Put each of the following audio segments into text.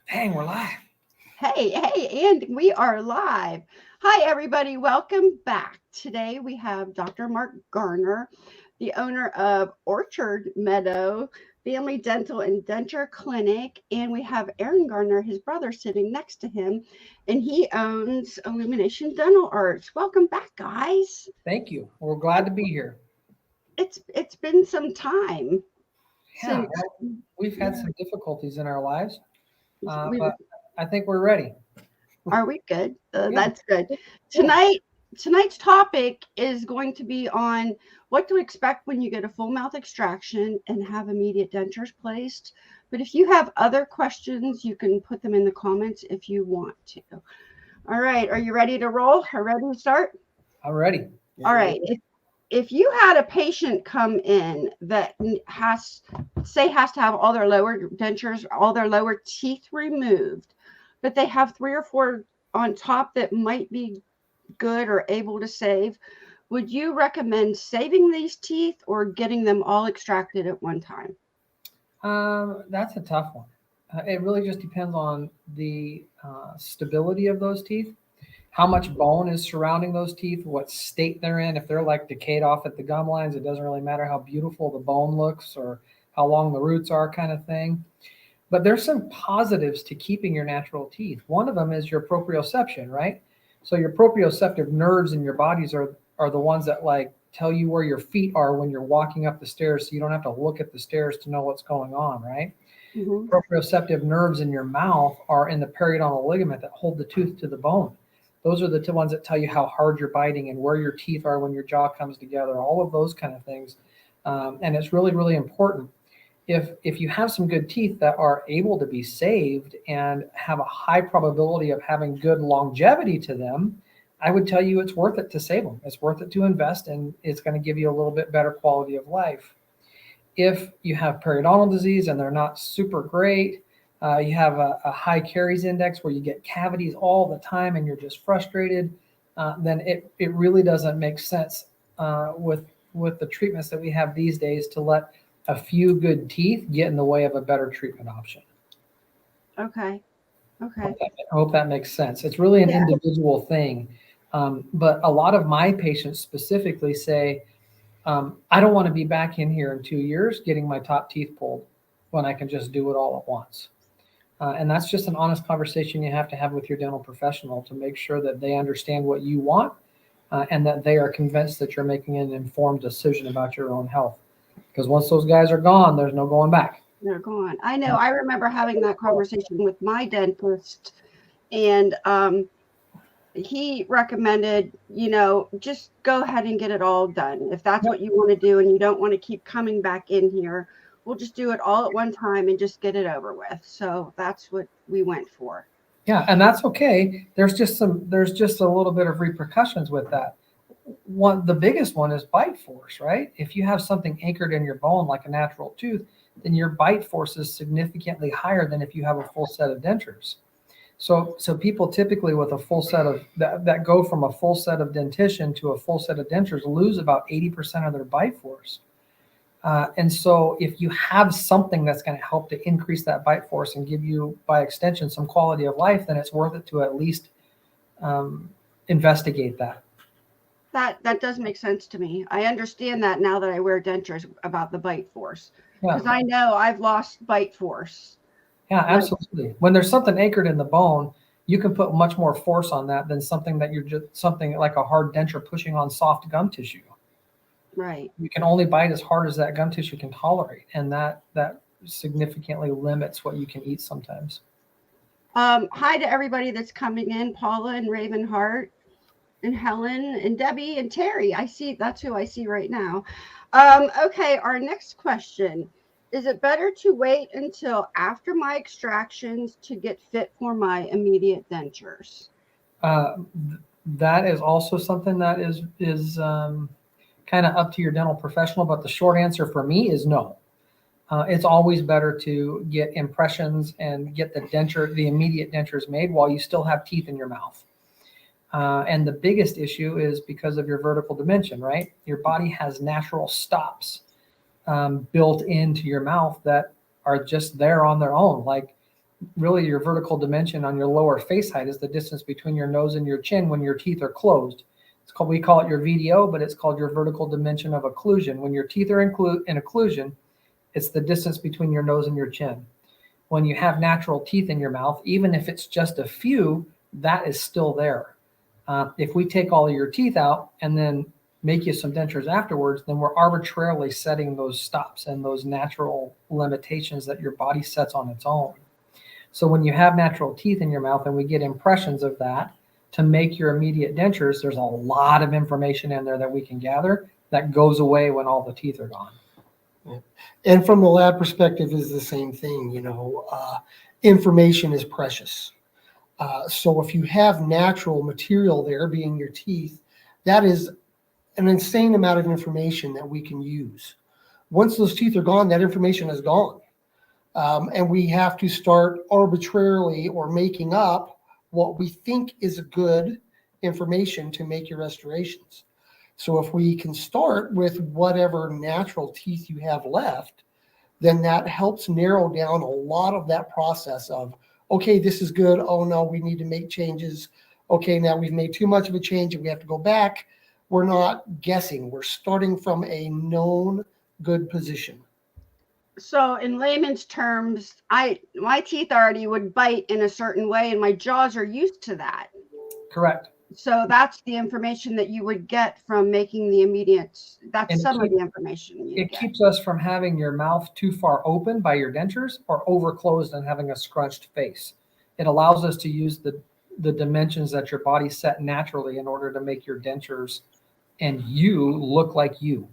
Dang, we're live. Hey, and we are live. Hi, everybody. Welcome back. Today we have Dr. Mark Garner, the owner of Orchard Meadow Family Dental and Denture Clinic. And we have Aaron Garner, his brother, sitting next to him, and he owns Illumination Dental Arts. Welcome back, guys. Thank you. We're glad to be here. It's been some time Yeah, since well, we've had some difficulties in our lives, we but I think we're ready. Are we good? Yeah, That's good. yeah. Tonight's topic is going to be on what to expect when you get a full mouth extraction and have immediate dentures placed. But if you have other questions, you can put them in the comments if you want to. All right, are you ready to roll? Are ready to start? I'm ready. All right. If you had a patient come in that has to have all their lower dentures, all their lower teeth removed, but they have three or four on top that might be good or able to save, would you recommend saving these teeth or getting them all extracted at one time? That's a tough one. It really just depends on the stability of those teeth, how much bone is surrounding those teeth, what state they're in. If they're like decayed off at the gum lines, it doesn't really matter how beautiful the bone looks or how long the roots are, kind of thing. But there's some positives to keeping your natural teeth. One of them is your proprioception, right? So your proprioceptive nerves in your bodies are the ones that like tell you where your feet are when you're walking up the stairs, so you don't have to look at the stairs to know what's going on, right? Mm-hmm. Proprioceptive nerves in your mouth are in the periodontal ligament that hold the tooth to the bone. Those are the two ones that tell you how hard you're biting and where your teeth are when your jaw comes together, all of those kind of things. And it's really, really important. If you have some good teeth that are able to be saved and have a high probability of having good longevity to them, I would tell you it's worth it to save them. It's worth it to invest, and it's going to give you a little bit better quality of life. If you have periodontal disease and they're not super great, you have a high caries index where you get cavities all the time and you're just frustrated, then it really doesn't make sense with the treatments that we have these days to let a few good teeth get in the way of a better treatment option. Okay. Okay. I hope that makes sense. It's really an Yeah. individual thing. But a lot of my patients specifically say, I don't want to be back in here in 2 years getting my top teeth pulled when I can just do it all at once. And that's just an honest conversation you have to have with your dental professional to make sure that they understand what you want and that they are convinced that you're making an informed decision about your own health. Because once those guys are gone, there's no going back. They're gone. I know. I remember having that conversation with my dentist, and he recommended, just go ahead and get it all done. If that's what you want to do and you don't want to keep coming back in here, we'll just do it all at one time and just get it over with. So that's what we went for. Yeah, and that's okay. There's just a little bit of repercussions with that. The biggest one is bite force, right? If you have something anchored in your bone like a natural tooth, then your bite force is significantly higher than if you have a full set of dentures. So people typically with a full set of that go from a full set of dentition to a full set of dentures lose about 80% of their bite force. And so if you have something that's going to help to increase that bite force and give you, by extension, some quality of life, then it's worth it to at least investigate that. That does make sense to me. I understand that now that I wear dentures about the bite force, Yeah, because I know I've lost bite force. yeah, Like, absolutely. When there's something anchored in the bone, you can put much more force on that than something that you're just something like a hard denture pushing on soft gum tissue. right. You can only bite as hard as that gum tissue can tolerate, and that significantly limits what you can eat sometimes. Hi to everybody that's coming in, Paula and Ravenheart and Helen and Debbie and Terry. I see that's who I see right now. Okay, our next question. Is it better to wait until after my extractions to get fit for my immediate dentures? Uh, that is also something that is kind of up to your dental professional, but the short answer for me is no. It's always better to get impressions and get the immediate dentures made while you still have teeth in your mouth. And the biggest issue is because of your vertical dimension, right? Your body has natural stops built into your mouth that are just there on their own. Like really your vertical dimension on your lower face height is the distance between your nose and your chin when your teeth are closed. We call it your VDO, but it's called your vertical dimension of occlusion. When your teeth are in occlusion, it's the distance between your nose and your chin. When you have natural teeth in your mouth, even if it's just a few, that is still there. If we take all of your teeth out and then make you some dentures afterwards, then we're arbitrarily setting those stops and those natural limitations that your body sets on its own. So when you have natural teeth in your mouth and we get impressions of that to make your immediate dentures, there's a lot of information in there that we can gather that goes away when all the teeth are gone. Yeah. And from the lab perspective is the same thing, information is precious. So if you have natural material there being your teeth, that is an insane amount of information that we can use. Once those teeth are gone, that information is gone. And we have to start arbitrarily or making up what we think is good information to make your restorations. So if we can start with whatever natural teeth you have left, then that helps narrow down a lot of that process of, okay, this is good. Oh no, we need to make changes. Okay, now we've made too much of a change and we have to go back. We're not guessing. We're starting from a known good position. So in layman's terms, my teeth already would bite in a certain way and my jaws are used to that. Correct. So that's the information that you would get from making the immediate, that's some of the information you get. It keeps us from having your mouth too far open by your dentures or over closed and having a scrunched face. It allows us to use the dimensions that your body set naturally in order to make your dentures and you look like you.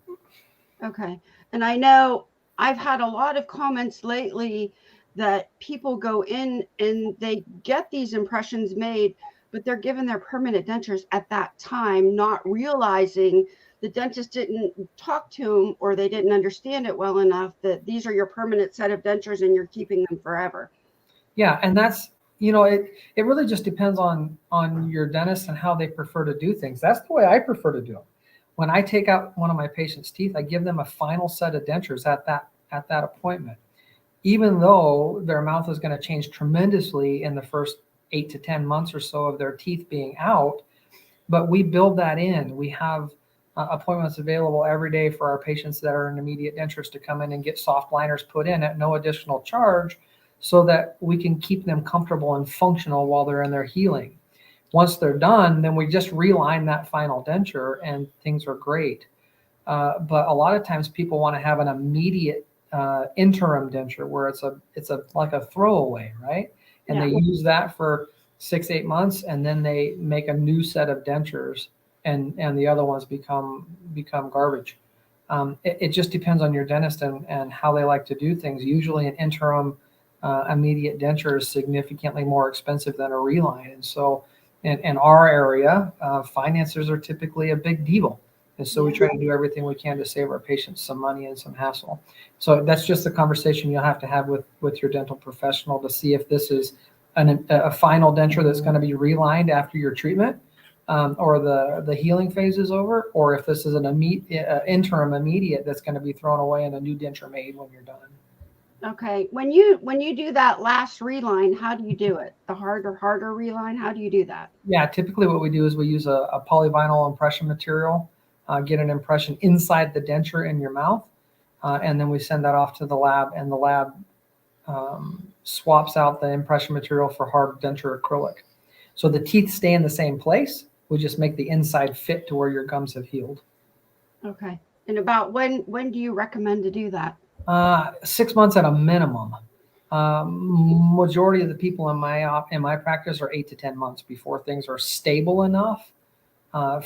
Okay. And I know I've had a lot of comments lately that people go in and they get these impressions made, but they're given their permanent dentures at that time, not realizing the dentist didn't talk to them or they didn't understand it well enough that these are your permanent set of dentures and you're keeping them forever. Yeah, and that's, it really just depends on your dentist and how they prefer to do things. That's the way I prefer to do them. When I take out one of my patient's teeth, I give them a final set of dentures at that appointment. Even though their mouth is going to change tremendously in the first 8 to 10 months or so of their teeth being out, but we build that in. We have appointments available every day for our patients that are in immediate dentures to come in and get soft liners put in at no additional charge so that we can keep them comfortable and functional while they're in their healing. Once they're done, then we just reline that final denture and things are great. But a lot of times people want to have an immediate interim denture where it's like a throwaway, right? And they use that for 6-8 months and then they make a new set of dentures and the other ones become garbage. It just depends on your dentist and how they like to do things. Usually an interim immediate denture is significantly more expensive than a reline. And so in our area, finances are typically a big deal. And so we try to do everything we can to save our patients some money and some hassle. So that's just the conversation you'll have to have with your dental professional to see if this is a final denture that's going to be relined after your treatment or the healing phase is over, or if this is an interim immediate that's going to be thrown away and a new denture made when you're done. Okay. When you do that last reline, how do you do it? The harder reline? How do you do that? Yeah, typically what we do is we use a polyvinyl impression material, get an impression inside the denture in your mouth, and then we send that off to the lab, and the lab swaps out the impression material for hard denture acrylic. So the teeth stay in the same place. We just make the inside fit to where your gums have healed. Okay. And about when do you recommend to do that? 6 months at a minimum. Majority of the people in my practice are 8 to 10 months before things are stable enough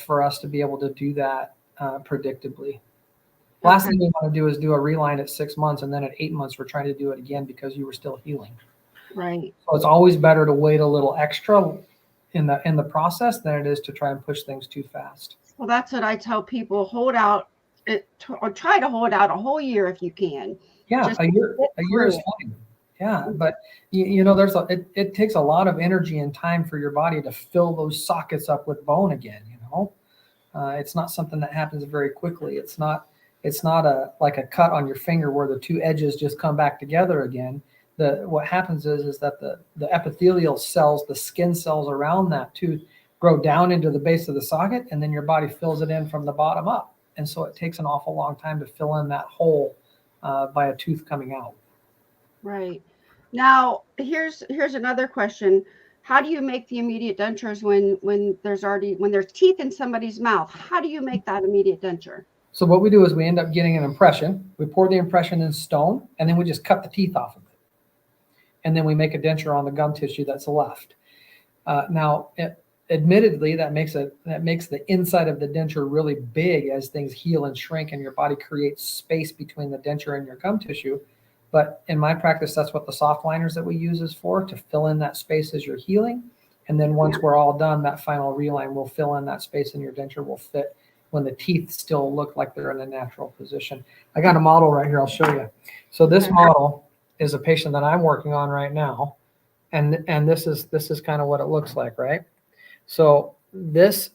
for us to be able to do that predictably. Last thing we want to do is do a reline at 6 months, and then at 8 months we're trying to do it again because you were still healing. Right. So it's always better to wait a little extra in the process than it is to try and push things too fast. Well, that's what I tell people: hold out, or try to hold out a whole year if you can. Yeah, a year is fine. Yeah, but it takes a lot of energy and time for your body to fill those sockets up with bone again. It's not something that happens very quickly. It's not like a cut on your finger where the two edges just come back together again. what happens is that the epithelial cells, the skin cells around that tooth, grow down into the base of the socket, and then your body fills it in from the bottom up. And so it takes an awful long time to fill in that hole by a tooth coming out. Right. Now, here's another question. How do you make the immediate dentures when there's teeth in somebody's mouth? How do you make that immediate denture? So what we do is we end up getting an impression. We pour the impression in stone, and then we just cut the teeth off of it. And then we make a denture on the gum tissue that's left. Admittedly, that makes the inside of the denture really big as things heal and shrink, and your body creates space between the denture and your gum tissue. But in my practice, that's what the soft liners that we use is for, to fill in that space as you're healing. And then once we're all done, that final reline will fill in that space, and your denture will fit when the teeth still look like they're in a natural position. I got a model right here. I'll show you. So this model is a patient that I'm working on right now. And this is kind of what it looks like, right? So these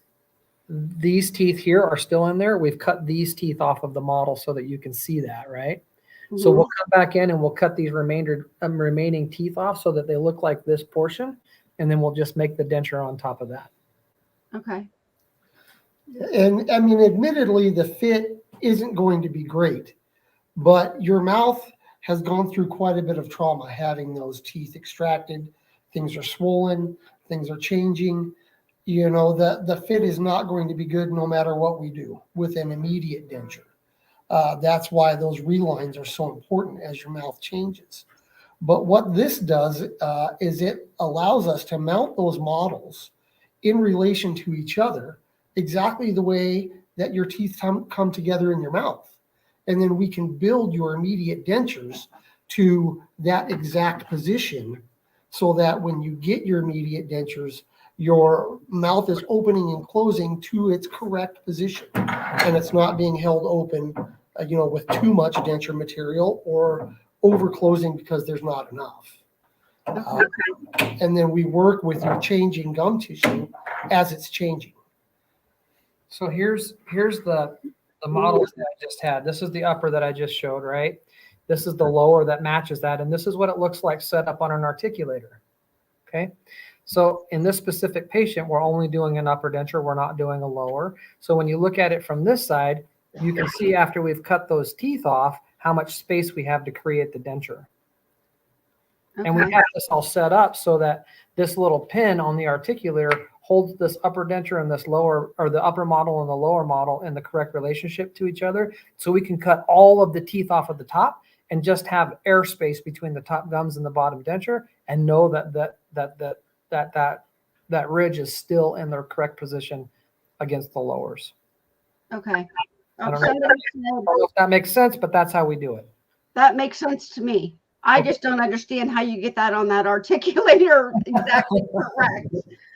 teeth here are still in there. We've cut these teeth off of the model so that you can see that, right? Mm-hmm. So we'll come back in and we'll cut these remaining teeth off so that they look like this portion. And then we'll just make the denture on top of that. Okay. And I mean, admittedly, the fit isn't going to be great, but your mouth has gone through quite a bit of trauma having those teeth extracted. Things are swollen, things are changing. You know, the fit is not going to be good no matter what we do with an immediate denture. That's why those relines are so important as your mouth changes. But what this does is it allows us to mount those models in relation to each other exactly the way that your teeth come together in your mouth. And then we can build your immediate dentures to that exact position so that when you get your immediate dentures, your mouth is opening and closing to its correct position. And it's not being held open, with too much denture material or over closing because there's not enough. And then we work with your changing gum tissue as it's changing. So here's the models that I just had. This is the upper that I just showed, right? This is the lower that matches that. And this is what it looks like set up on an articulator. Okay. So in this specific patient, we're only doing an upper denture. We're not doing a lower. So when you look at it from this side, you can see after we've cut those teeth off, how much space we have to create the denture. Okay. And we have this all set up so that this little pin on the articulator holds this upper denture and this lower, or the upper model and the lower model in the correct relationship to each other. So we can cut all of the teeth off of the top and just have airspace between the top gums and the bottom denture, and know that ridge is still in the correct position against the lowers. Okay. I don't know if that makes sense, but that's how we do it. That makes sense to me. I just don't understand how you get that on that articulator exactly correct.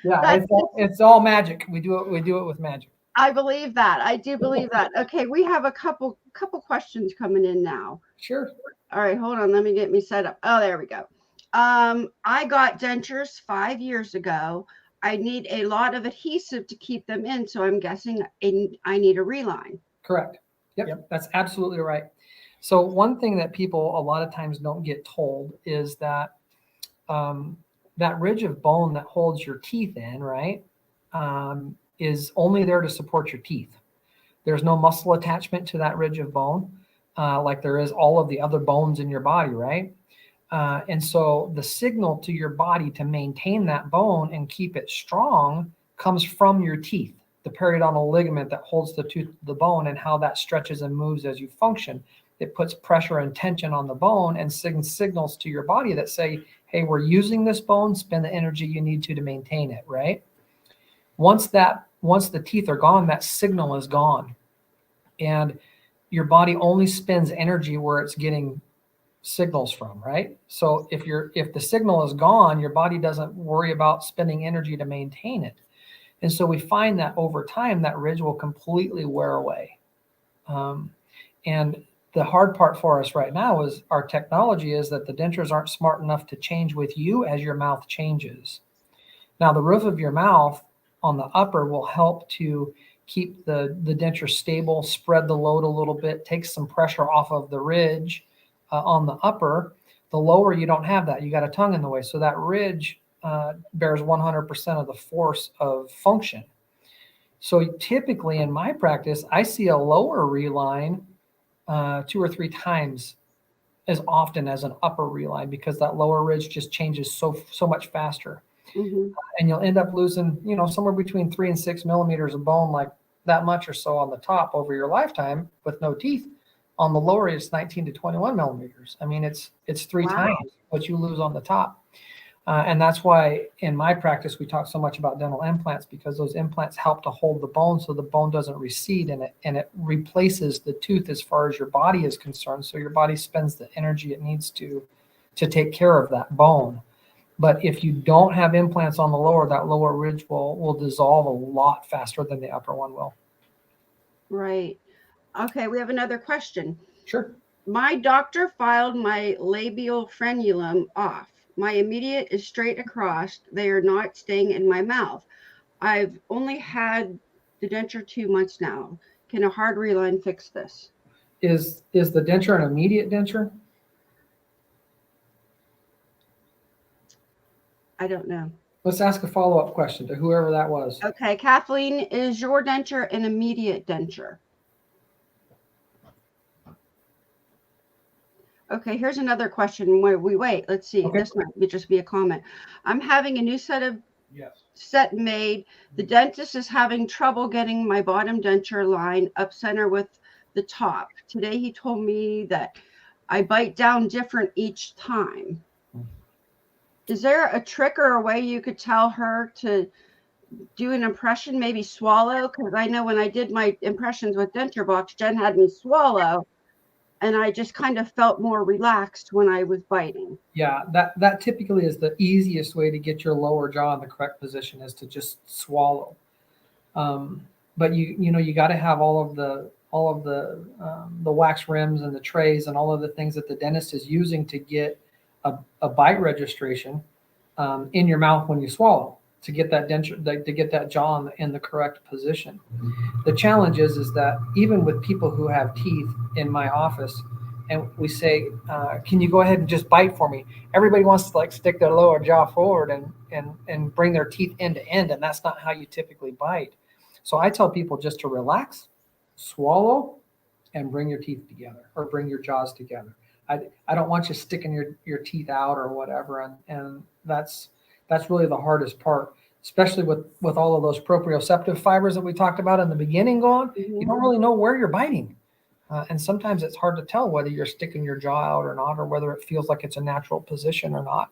Yeah, it's all magic. We do it with magic. I believe that. I do believe that. Okay, we have a couple questions coming in now. Sure. All right, hold on. Let me get me set up. Oh, there we go. I got dentures 5 years ago. I need a lot of adhesive to keep them in, so I'm guessing I need a reline. Correct. Yep. That's absolutely right. So one thing that people a lot of times don't get told is that that ridge of bone that holds your teeth in, right, is only there to support your teeth. There's no muscle attachment to that ridge of bone like there is all of the other bones in your body, right? And so the signal to your body to maintain that bone and keep it strong comes from your teeth, the periodontal ligament that holds the tooth to the bone, and how that stretches and moves as you function. It puts pressure and tension on the bone and signals to your body that say, hey, we're using this bone, spend the energy you need to maintain it, right? Once the teeth are gone, that signal is gone. And your body only spends energy where it's getting signals from, right? So if the signal is gone, your body doesn't worry about spending energy to maintain it. And so we find that over time, that ridge will completely wear away. And the hard part for us right now is our technology is that the dentures aren't smart enough to change with you as your mouth changes. Now, the roof of your mouth on the upper will help to keep the denture stable, spread the load a little bit, take some pressure off of the ridge on the upper The lower, you don't have that. You got a tongue in the way. So that ridge bears 100% of the force of function. So typically in my practice, I see a lower reline 2 or 3 times as often as an upper reline, because that lower ridge just changes so much faster. Mm-hmm. And you'll end up losing, somewhere between 3 and 6 millimeters of bone, like that much or so on the top over your lifetime with no teeth. On the lower, it's 19 to 21 millimeters. I mean, it's 3 times what you lose on the top. And that's why in my practice, we talk so much about dental implants, because those implants help to hold the bone so the bone doesn't recede, and it replaces the tooth as far as your body is concerned. So your body spends the energy it needs to take care of that bone. But if you don't have implants on the lower, that lower ridge will dissolve a lot faster than the upper one will. Right. Okay, we have another question. Sure. My doctor filed my labial frenulum off. My immediate is straight across. They are not staying in my mouth. I've only had the denture 2 months now. Can a hard reline fix this? Is the denture an immediate denture? I don't know. Let's ask a follow-up question to whoever that was. Okay, Kathleen, is your denture an immediate denture? Okay, here's another question. While we wait, let's see. Okay. This might just be a comment. I'm having a new set made. The dentist is having trouble getting my bottom denture line up center with the top. Today he told me that I bite down different each time. Is there a trick or a way you could tell her to do an impression, maybe swallow? Because I know when I did my impressions with Denturebox, Jen had me swallow, and I just kind of felt more relaxed when I was biting. Yeah, that typically is the easiest way to get your lower jaw in the correct position, is to just swallow. But you got to have all of the wax rims and the trays and all of the things that the dentist is using to get a bite registration in your mouth when you swallow, to get that denture, to get that jaw in the correct position. The challenge is that even with people who have teeth in my office, and we say, can you go ahead and just bite for me? Everybody wants to stick their lower jaw forward and bring their teeth end to end, and that's not how you typically bite. So I tell people just to relax, swallow, and bring your teeth together, or bring your jaws together. I don't want you sticking your teeth out or whatever, and that's really the hardest part, especially with all of those proprioceptive fibers that we talked about in the beginning going. Mm-hmm. You don't really know where you're biting. And sometimes it's hard to tell whether you're sticking your jaw out or not, or whether it feels like it's a natural position or not.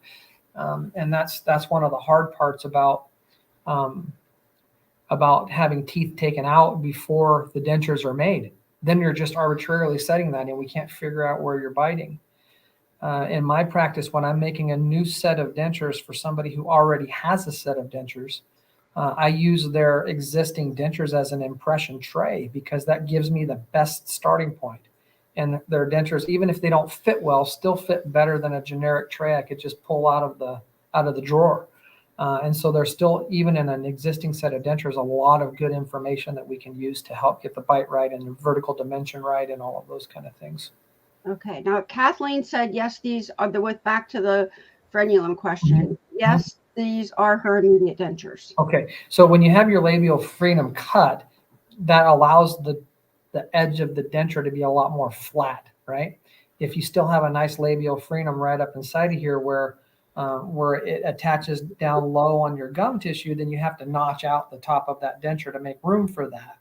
And that's one of the hard parts about having teeth taken out before the dentures are made. Then you're just arbitrarily setting that, and we can't figure out where you're biting. In my practice, when I'm making a new set of dentures for somebody who already has a set of dentures, I use their existing dentures as an impression tray, because that gives me the best starting point. And their dentures, even if they don't fit well, still fit better than a generic tray I could just pull out of the drawer. And so there's still, even in an existing set of dentures, a lot of good information that we can use to help get the bite right and the vertical dimension right and all of those kind of things. Okay. Now, Kathleen said, yes, these are back to the frenulum question. Yes, these are her immediate dentures. Okay. So when you have your labial frenum cut, that allows the edge of the denture to be a lot more flat, right? If you still have a nice labial frenum right up inside of here where it attaches down low on your gum tissue, then you have to notch out the top of that denture to make room for that.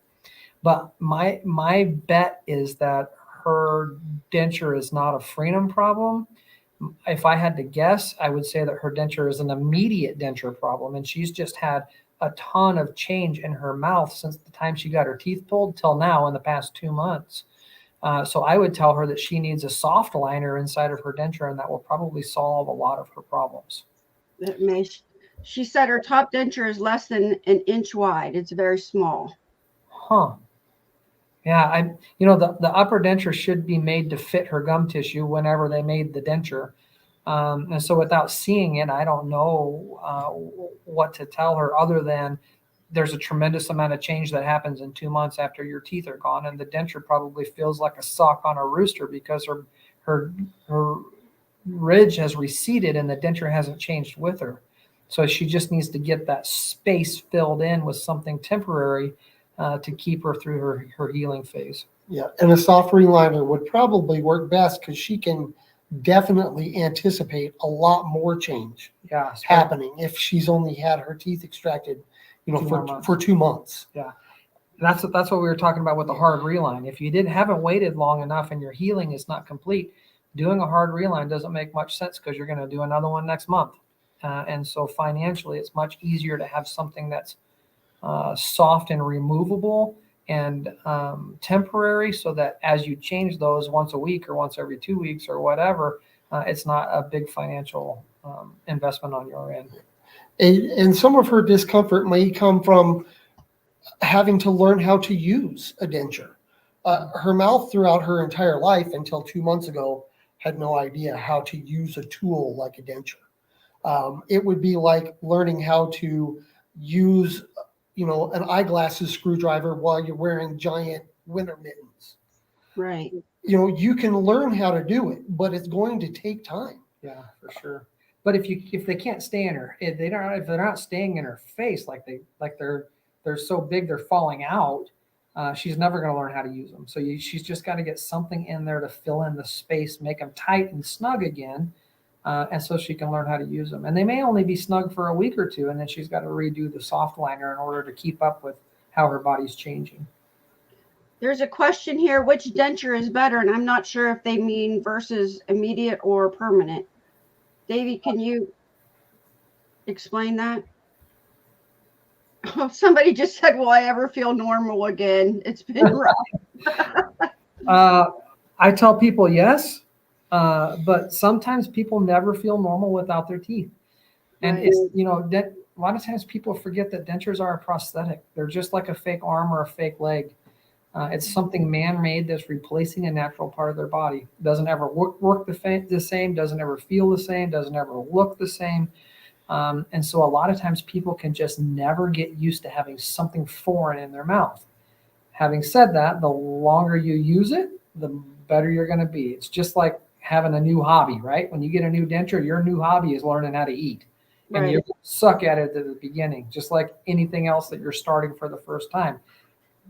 But my bet is that her denture is not a frenum problem. If I had to guess, I would say that her denture is an immediate denture problem, and she's just had a ton of change in her mouth since the time she got her teeth pulled till now in the past 2 months. So I would tell her that she needs a soft liner inside of her denture, and that will probably solve a lot of her problems. She said her top denture is less than an inch wide. It's very small. Huh. Yeah, the upper denture should be made to fit her gum tissue whenever they made the denture. And so without seeing it, I don't know what to tell her, other than there's a tremendous amount of change that happens in 2 months after your teeth are gone. And the denture probably feels like a sock on a rooster, because her ridge has receded and the denture hasn't changed with her. So she just needs to get that space filled in with something temporary to keep her through her healing phase. Yeah, and a soft reliner would probably work best because she can definitely anticipate a lot more change happening if she's only had her teeth extracted, for 2 months. Yeah. That's what we were talking about with the hard reline. If you haven't waited long enough and your healing is not complete, doing a hard reline doesn't make much sense because you're going to do another one next month. And so financially, it's much easier to have something that's soft and removable and temporary, so that as you change those once a week or once every 2 weeks or whatever, it's not a big financial investment on your end. And some of her discomfort may come from having to learn how to use a denture. Her mouth throughout her entire life until 2 months ago had no idea how to use a tool like a denture. It would be like learning how to use an eyeglasses screwdriver while you're wearing giant winter mittens. Right. You can learn how to do it, but it's going to take time. Yeah, for sure. But if they can't stay in her, if they're not staying in her face, like they're so big they're falling out, she's never going to learn how to use them. So she's just got to get something in there to fill in the space, make them tight and snug again. And so she can learn how to use them. And they may only be snug for a week or two, and then she's got to redo the soft liner in order to keep up with how her body's changing. There's a question here, which denture is better? And I'm not sure if they mean versus immediate or permanent. Davey, can you explain that? Oh, somebody just said, will I ever feel normal again? It's been rough. I tell people yes. But sometimes people never feel normal without their teeth. And Right. it's, a lot of times people forget that dentures are a prosthetic. They're just like a fake arm or a fake leg. It's something man-made that's replacing a natural part of their body. Doesn't ever work the same, doesn't ever feel the same, doesn't ever look the same. And so a lot of times people can just never get used to having something foreign in their mouth. Having said that, the longer you use it, the better you're going to be. It's just like having a new hobby, right? When you get a new denture, your new hobby is learning how to eat. And you suck at it at the beginning, just like anything else that you're starting for the first time.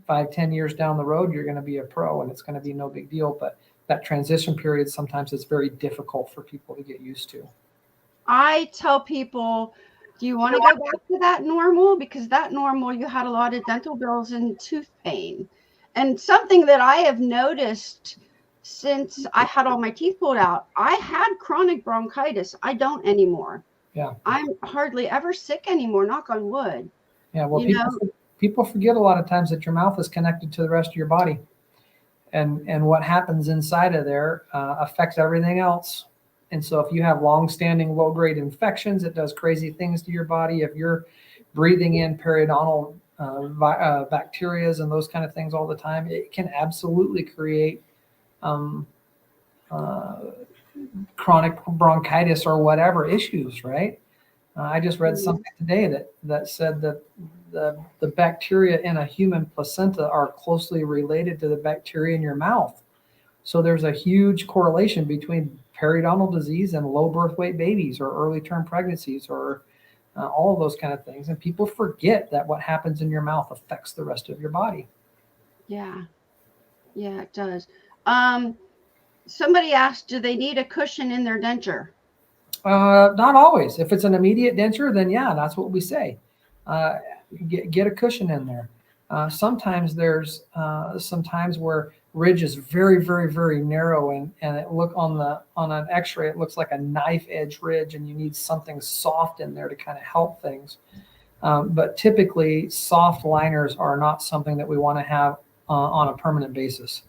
5-10 years down the road, you're going to be a pro and it's going to be no big deal. But that transition period, sometimes it's very difficult for people to get used to. I tell people, do you want to go back to that normal? Because that normal, you had a lot of dental bills and tooth pain. And something that I have noticed since I had all my teeth pulled out, I had chronic bronchitis. I don't anymore. Yeah. I'm hardly ever sick anymore, knock on wood. Yeah, well, people forget a lot of times that your mouth is connected to the rest of your body. And what happens inside of there affects everything else. And so if you have long-standing low-grade infections, it does crazy things to your body. If you're breathing in periodontal bacteria and those kind of things all the time, it can absolutely create chronic bronchitis or whatever issues, right? I just read something today that said that the bacteria in a human placenta are closely related to the bacteria in your mouth. So there's a huge correlation between periodontal disease and low birth weight babies or early term pregnancies or all of those kind of things. And people forget that what happens in your mouth affects the rest of your body. Yeah, it does. Somebody asked, do they need a cushion in their denture? Not always. If it's an immediate denture, then yeah, that's what we say. Get a cushion in there. Sometimes there's some times where ridge is very, very, very narrow, and it look on an X-ray, it looks like a knife edge ridge, and you need something soft in there to kind of help things. But typically, soft liners are not something that we want to have on a permanent basis.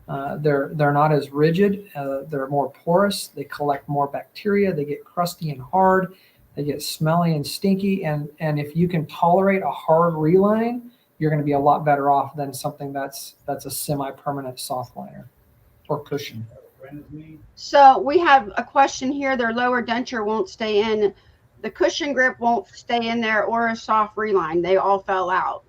They're not as rigid. They're more porous. They collect more bacteria. They get crusty and hard. They get smelly and stinky. And if you can tolerate a hard reline, you're going to be a lot better off than something that's a semi-permanent soft liner or cushion. So we have a question here. Their lower denture won't stay in. The cushion grip won't stay in there, or a soft reline. They all fell out.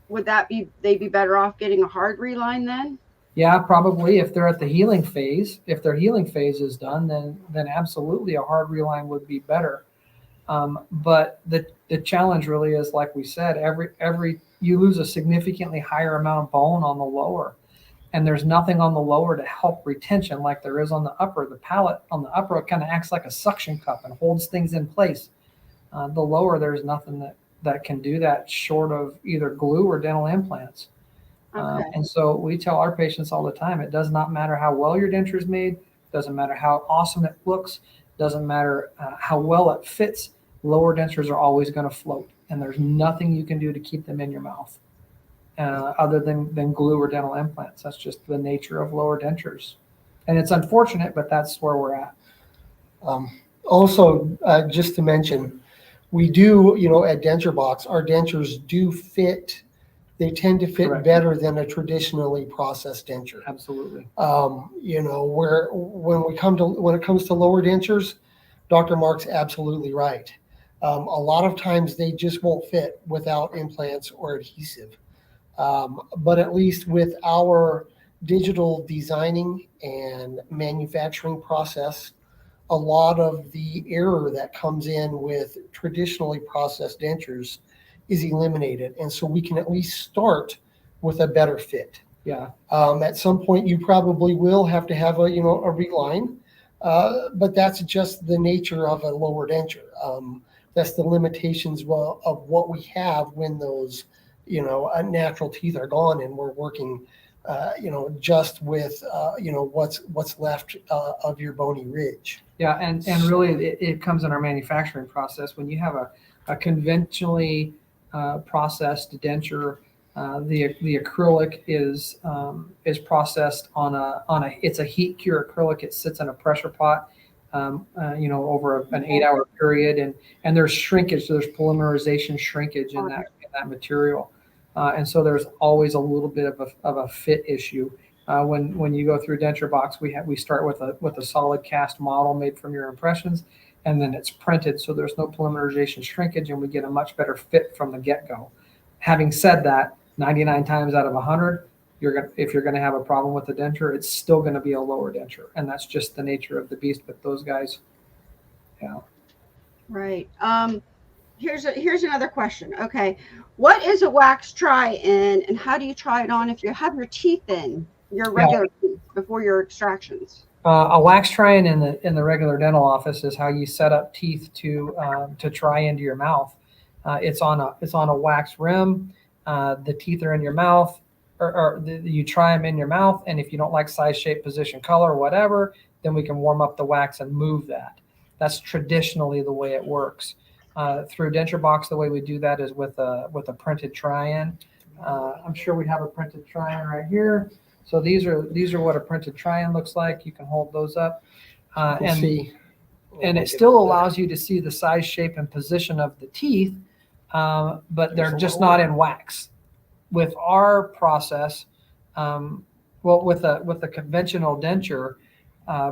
Would they'd be better off getting a hard reline then? Yeah, probably if they're at the healing phase, if their healing phase is done, then absolutely a hard reline would be better. But the challenge really is, like we said, every you lose a significantly higher amount of bone on the lower, and there's nothing on the lower to help retention like there is on the upper. The palate on the upper kind of acts like a suction cup and holds things in place. The lower, there's nothing that can do that short of either glue or dental implants. Okay. And so we tell our patients all the time, it does not matter how well your denture is made, doesn't matter how awesome it looks, doesn't matter how well it fits, lower dentures are always going to float. And there's nothing you can do to keep them in your mouth other than glue or dental implants. That's just the nature of lower dentures. And it's unfortunate, but that's where we're at. Also, just to mention, we do, at Denturebox, our dentures do fit. They tend to fit Correct. better than a traditionally processed denture. Absolutely. Where when it comes to lower dentures, Dr. Mark's absolutely right. A lot of times they just won't fit without implants or adhesive. But at least with our digital designing and manufacturing process, a lot of the error that comes in with traditionally processed dentures is eliminated. And so we can at least start with a better fit. Yeah. At some point you probably will have to have a reline, but that's just the nature of a lower denture. That's the limitations of what we have when those, natural teeth are gone and we're working, just with, what's left of your bony ridge. Yeah, and really it comes in our manufacturing process. When you have a conventionally processed denture, the acrylic is processed on a it's a heat cure acrylic. It sits in a pressure pot, over an 8-hour period, and there's shrinkage. So there's polymerization shrinkage in that material, and so there's always a little bit of a fit issue. When you go through Denturebox, we start with a solid cast model made from your impressions, and then it's printed, so there's no polymerization shrinkage, and we get a much better fit from the get-go. Having said that, 99 times out of 100, if you're going to have a problem with the denture, it's still going to be a lower denture, and that's just the nature of the beast with those guys. Yeah. Right. Here's another question. Okay, what is a wax try-in, and how do you try it on if you have your teeth in, your regular teeth, before your extractions? A wax try-in in the regular dental office is how you set up teeth to try into your mouth. It's on a wax rim. The teeth are in your mouth, you try them in your mouth, and if you don't like size, shape, position, color, whatever, then we can warm up the wax and move that. That's traditionally the way it works. Through Denturebox, the way we do that is with a printed try-in. I'm sure we have a printed try-in right here. So these are what a printed try-in looks like. You can hold those up, and it still allows you to see the size, shape, and position of the teeth, but they're just not in wax. With our process, with the conventional denture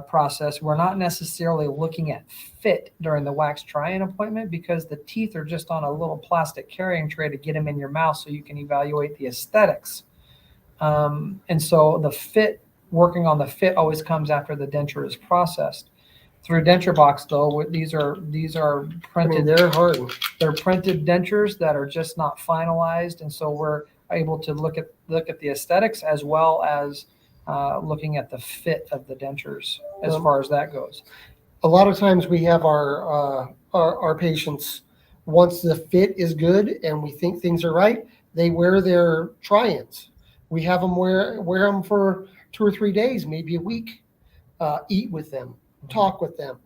process, we're not necessarily looking at fit during the wax try-in appointment because the teeth are just on a little plastic carrying tray to get them in your mouth so you can evaluate the aesthetics. And so the fit, working on the fit always comes after the denture is processed. Through Denturebox, though, these are printed. They're hard. They're printed dentures that are just not finalized, and so we're able to look at the aesthetics as well as looking at the fit of the dentures as far as that goes. A lot of times we have our patients, once the fit is good and we think things are right, they wear their try-ins. We have them wear them for 2 or 3 days, maybe a week, eat with them, talk with them,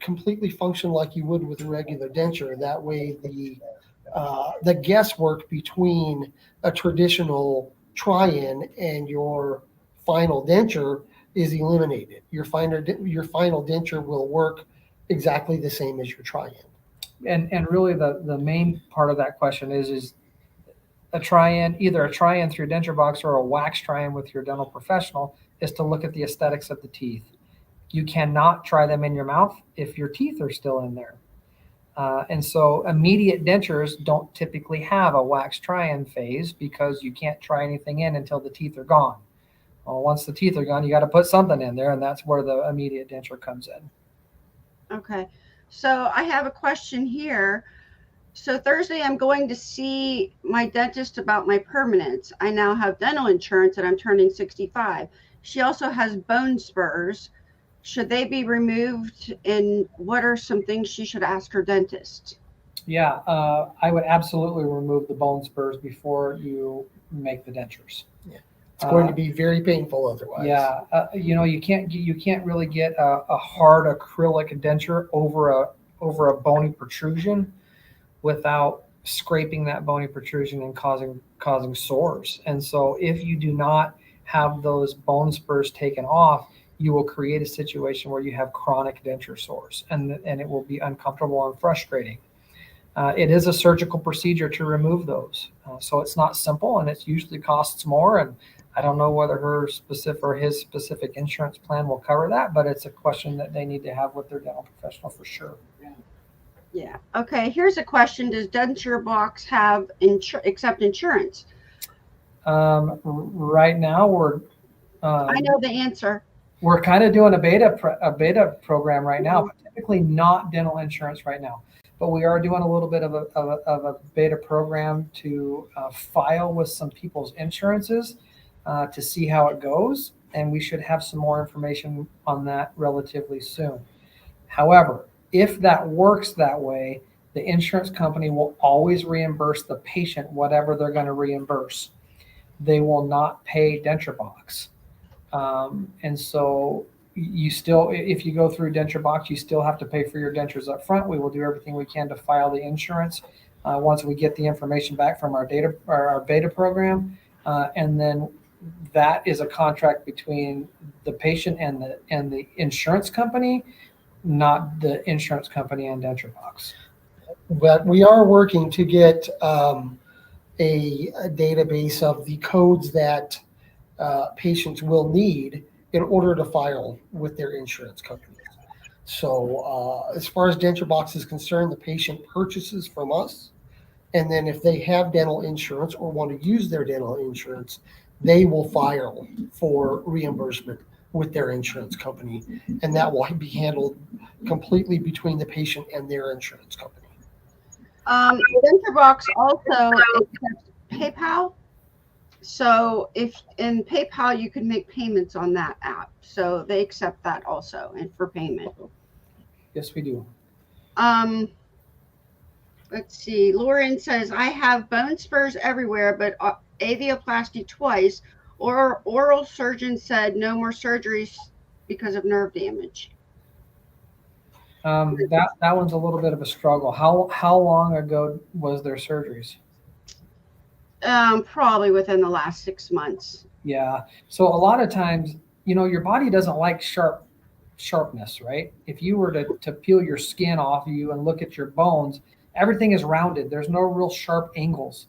completely function like you would with a regular denture. That way the guesswork between a traditional try-in and your final denture is eliminated. Your final denture will work exactly the same as your try-in. And really the main part of that question is a try-in, either a try-in through Denturebox or a wax try-in with your dental professional, is to look at the aesthetics of the teeth. You cannot try them in your mouth if your teeth are still in there. And so immediate dentures don't typically have a wax try-in phase because you can't try anything in until the teeth are gone. Well, once the teeth are gone, you got to put something in there, and that's where the immediate denture comes in. Okay. So I have a question here. So Thursday, I'm going to see my dentist about my permanents. I now have dental insurance and I'm turning 65. She also has bone spurs. Should they be removed? And what are some things she should ask her dentist? Yeah, I would absolutely remove the bone spurs before you make the dentures. It's going to be very painful otherwise. Yeah, you can't really get a hard acrylic denture over a bony protrusion without scraping that bony protrusion and causing sores. And so if you do not have those bone spurs taken off, you will create a situation where you have chronic denture sores, and it will be uncomfortable and frustrating. It is a surgical procedure to remove those, so it's not simple, and it usually costs more. And I don't know whether her specific or his specific insurance plan will cover that, but it's a question that they need to have with their dental professional for sure. Yeah. Okay. Here's a question. Does Denturebox have accept insurance? Right now, I know the answer. we're kind of doing a beta program right now, but typically not dental insurance right now. But we are doing a little bit of a beta program to file with some people's insurances to see how it goes. And we should have some more information on that relatively soon. However, if that works that way, the insurance company will always reimburse the patient whatever they're going to reimburse. They will not pay Denturebox. And so you still, if you go through Denturebox, you still have to pay for your dentures up front. We will do everything we can to file the insurance once we get the information back from our beta program. And then that is a contract between the patient and the insurance company, not the insurance company and Denturebox. But we are working to get a database of the codes that patients will need in order to file with their insurance companies. So as far as Denturebox is concerned, the patient purchases from us, and then if they have dental insurance or want to use their dental insurance, they will file for reimbursement with their insurance company, and that will be handled completely between the patient and their insurance company. Denturebox also accepts PayPal. So if in PayPal, you can make payments on that app. So they accept that also and for payment. Yes, we do. Let's see. Lauren says, I have bone spurs everywhere, but avioplasty twice. Or oral surgeon said no more surgeries because of nerve damage. That one's a little bit of a struggle. How long ago was their surgeries? Probably within the last 6 months. Yeah. So a lot of times, your body doesn't like sharpness, right? If you were to peel your skin off you and look at your bones, everything is rounded. There's no real sharp angles.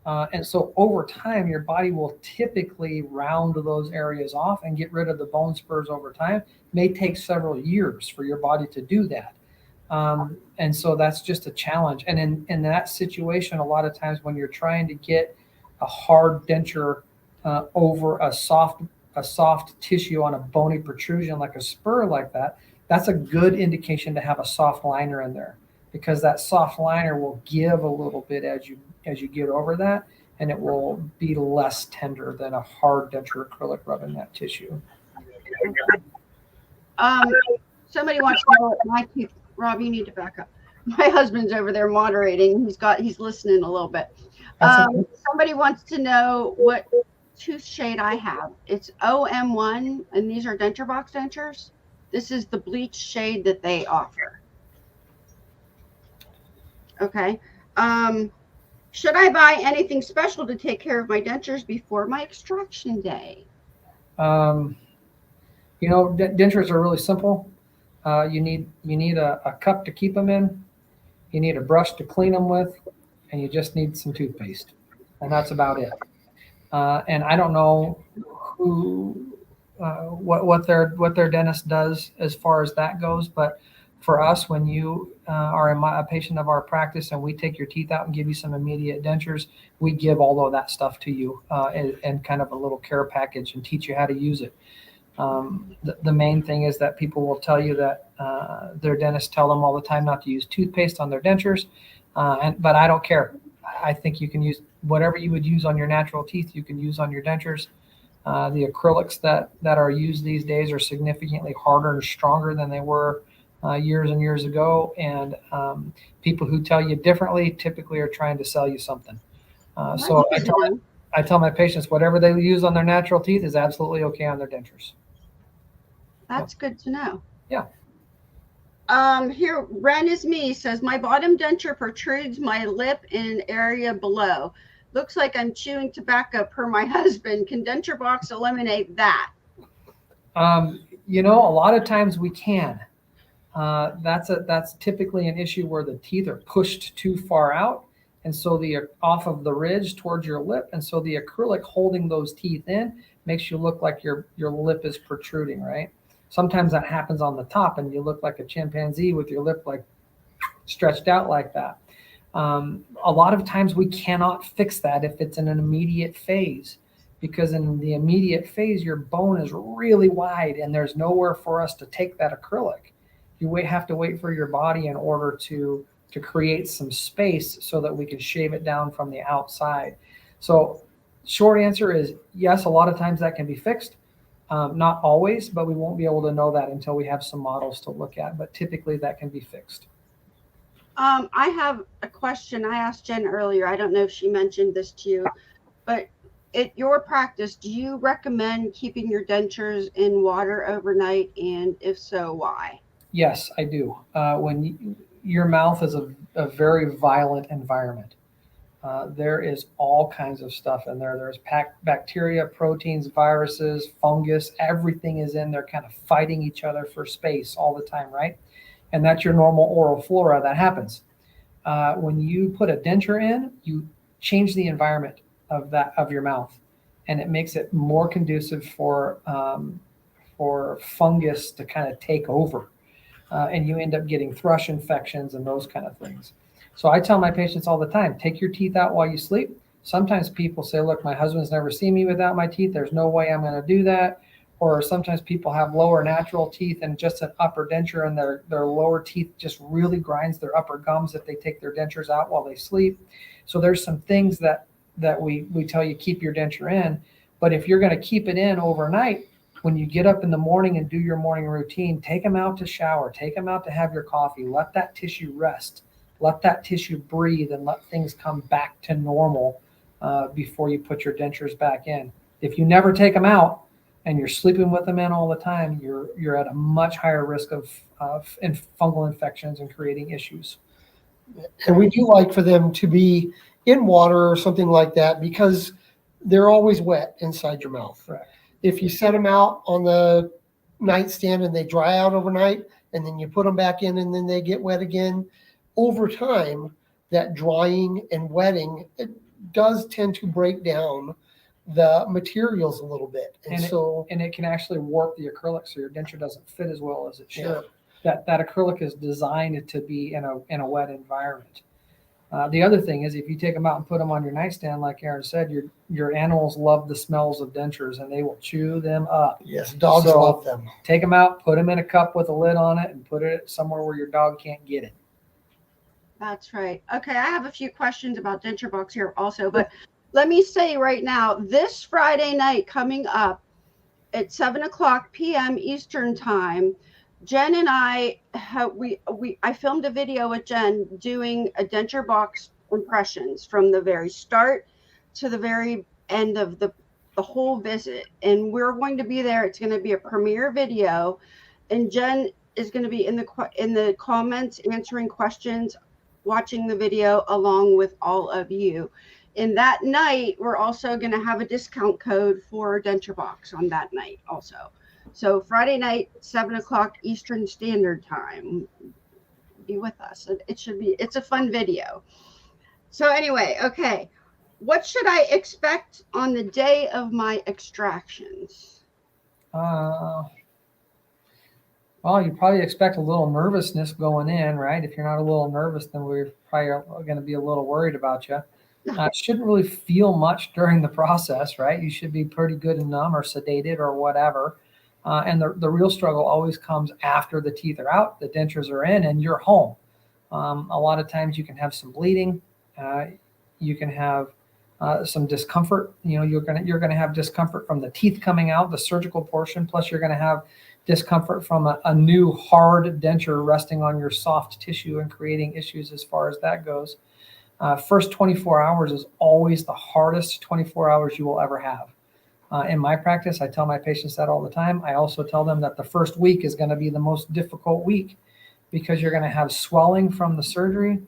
And so over time, your body will typically round those areas off and get rid of the bone spurs over time. It may take several years for your body to do that. And so that's just a challenge. And in that situation, a lot of times when you're trying to get a hard denture over a soft tissue on a bony protrusion like a spur like that, that's a good indication to have a soft liner in there, because that soft liner will give a little bit as you get over that, and it will be less tender than a hard denture acrylic rubbing that tissue. Somebody wants to know what my teeth. Rob, you need to back up. My husband's over there moderating. He's listening a little bit. Somebody wants to know what tooth shade I have. It's OM1, and these are Denturebox dentures. This is the bleach shade that they offer. Okay. Should I buy anything special to take care of my dentures before my extraction day? Dentures are really simple. You need a cup to keep them in. You need a brush to clean them with, and you just need some toothpaste, and that's about it. And I don't know what their dentist does as far as that goes, but for us, when you are a patient of our practice and we take your teeth out and give you some immediate dentures, we give all of that stuff to you and kind of a little care package and teach you how to use it. The main thing is that people will tell you that their dentists tell them all the time not to use toothpaste on their dentures, but I don't care. I think you can use whatever you would use on your natural teeth, you can use on your dentures. The acrylics that are used these days are significantly harder and stronger than they were years and years ago, and people who tell you differently typically are trying to sell you something. So I tell my patients whatever they use on their natural teeth is absolutely okay on their dentures. That's good to know. Yeah. Here, Ren is me says my bottom denture protrudes my lip in an area below. Looks like I'm chewing tobacco per my husband. Can Denturebox eliminate that? You know, a lot of times we can. That's typically an issue where the teeth are pushed too far out, and so off of the ridge towards your lip, and so the acrylic holding those teeth in makes you look like your lip is protruding, right? Sometimes that happens on the top, and you look like a chimpanzee with your lip like stretched out like that. A lot of times we cannot fix that if it's in an immediate phase, because in the immediate phase, your bone is really wide and there's nowhere for us to take that acrylic. You have to wait for your body in order to create some space so that we can shave it down from the outside. So short answer is yes, a lot of times that can be fixed. Not always, but we won't be able to know that until we have some models to look at, but typically that can be fixed. I have a question I asked Jen earlier. I don't know if she mentioned this to you, but at your practice, do you recommend keeping your dentures in water overnight? And if so, why? Yes, I do. Your mouth is a very violent environment. There is all kinds of stuff in there. There's bacteria, proteins, viruses, fungus, everything is in there kind of fighting each other for space all the time, right? And that's your normal oral flora that happens. When you put a denture in, you change the environment of your mouth, and it makes it more conducive for fungus to kind of take over, and you end up getting thrush infections and those kind of things. So I tell my patients all the time, take your teeth out while you sleep. Sometimes people say, look, my husband's never seen me without my teeth. There's no way I'm going to do that. Or sometimes people have lower natural teeth and just an upper denture, and their lower teeth just really grinds their upper gums if they take their dentures out while they sleep. So there's some things that we tell you keep your denture in. But if you're going to keep it in overnight, when you get up in the morning and do your morning routine, take them out to shower, take them out to have your coffee, let that tissue rest, let that tissue breathe, and let things come back to normal before you put your dentures back in. If you never take them out, and you're sleeping with them in all the time, you're at a much higher risk of fungal infections and creating issues. And we do like for them to be in water or something like that because they're always wet inside your mouth. Correct. If you set them out on the nightstand and they dry out overnight, and then you put them back in and then they get wet again, over time, that drying and wetting, it does tend to break down the materials a little bit, and it can actually warp the acrylic, so your denture doesn't fit as well as it should. Yeah. That acrylic is designed to be in a wet environment. The other thing is, if you take them out and put them on your nightstand, like Aaron said, your animals love the smells of dentures, and they will chew them up. Yes, dogs love them. Take them out, put them in a cup with a lid on it, and put it somewhere where your dog can't get it. That's right. Okay, I have a few questions about Denturebox here also, but let me say right now, this Friday night coming up at 7:00 p.m. Eastern time, Jen and I I filmed a video with Jen doing a Denturebox impressions from the very start to the very end of the whole visit, and we're going to be there. It's going to be a premiere video, and Jen is going to be in the comments answering questions, watching the video along with all of you. And that night, we're also going to have a discount code for Denturebox on that night also. So Friday night, 7:00 Eastern Standard Time. Be with us. It's a fun video. So anyway, okay. What should I expect on the day of my extractions? Well, you probably expect a little nervousness going in, right? If you're not a little nervous, then we're probably going to be a little worried about you. Shouldn't really feel much during the process, right? You should be pretty good and numb or sedated or whatever. And the real struggle always comes after the teeth are out, the dentures are in, and you're home. A lot of times you can have some bleeding. You can have some discomfort. You're gonna have discomfort from the teeth coming out, the surgical portion. Plus, you're gonna have discomfort from a new hard denture resting on your soft tissue and creating issues as far as that goes. First 24 hours is always the hardest 24 hours you will ever have. In my practice, I tell my patients that all the time. I also tell them that the first week is going to be the most difficult week because you're going to have swelling from the surgery.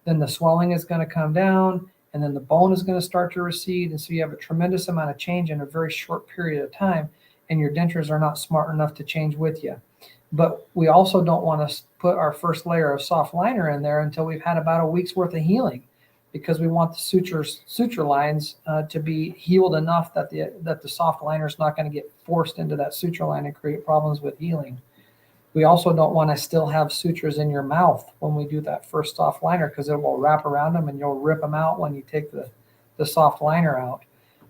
Then the swelling is going to come down, and then the bone is going to start to recede. And so you have a tremendous amount of change in a very short period of time, and your dentures are not smart enough to change with you. But we also don't want to put our first layer of soft liner in there until we've had about a week's worth of healing, because we want the suture lines to be healed enough that the soft liner is not going to get forced into that suture line and create problems with healing. We also don't want to still have sutures in your mouth when we do that first soft liner, because it will wrap around them and you'll rip them out when you take the soft liner out.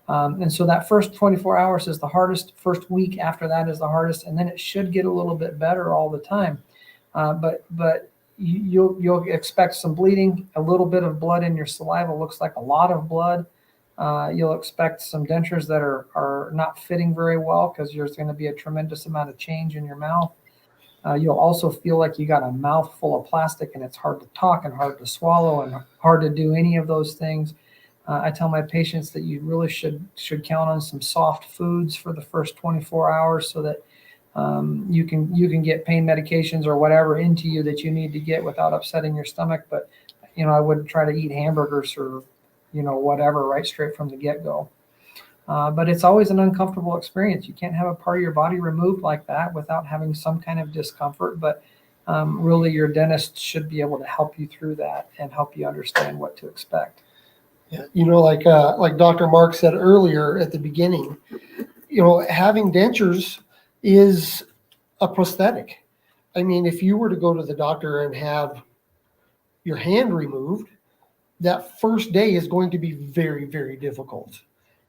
And so that first 24 hours is the hardest. First week after that is the hardest, and then it should get a little bit better all the time. But you'll expect some bleeding, a little bit of blood in your saliva, looks like a lot of blood. You'll expect some dentures that are not fitting very well because there's going to be a tremendous amount of change in your mouth. You'll also feel like you got a mouth full of plastic and it's hard to talk and hard to swallow and hard to do any of those things. I tell my patients that you really should count on some soft foods for the first 24 hours so that you can get pain medications or whatever into you that you need to get without upsetting your stomach. But, I wouldn't try to eat hamburgers or, whatever right straight from the get-go. But it's always an uncomfortable experience. You can't have a part of your body removed like that without having some kind of discomfort. But really, your dentist should be able to help you through that and help you understand what to expect. Yeah, like Dr. Mark said earlier at the beginning, having dentures is a prosthetic. I mean, if you were to go to the doctor and have your hand removed, that first day is going to be very, very difficult.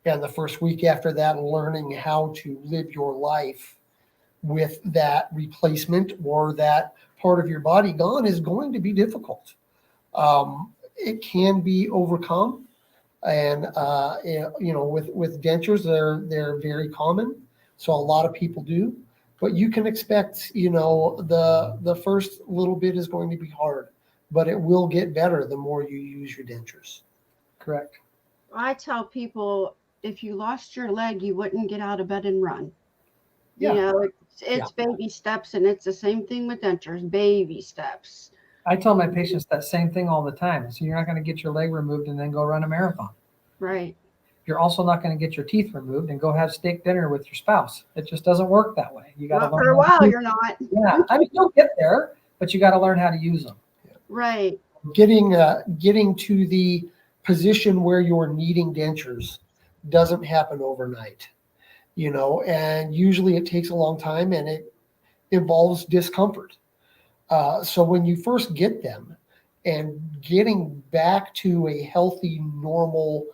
And the first week after that, learning how to live your life with that replacement or that part of your body gone is going to be difficult. It can be overcome. And, with dentures, they're very common. So a lot of people do, but you can expect, the first little bit is going to be hard, but it will get better the more you use your dentures. Correct. I tell people, if you lost your leg, you wouldn't get out of bed and run. Yeah. It's baby steps, and it's the same thing with dentures, baby steps. I tell my patients that same thing all the time. So you're not going to get your leg removed and then go run a marathon. Right. You're also not going to get your teeth removed and go have steak dinner with your spouse. It just doesn't work that way. You got to learn. For a while, you're not. Yeah, I mean, you'll get there, but you got to learn how to use them. Right. Getting to the position where you're needing dentures doesn't happen overnight, and usually it takes a long time and it involves discomfort. So when you first get them and getting back to a healthy, normal,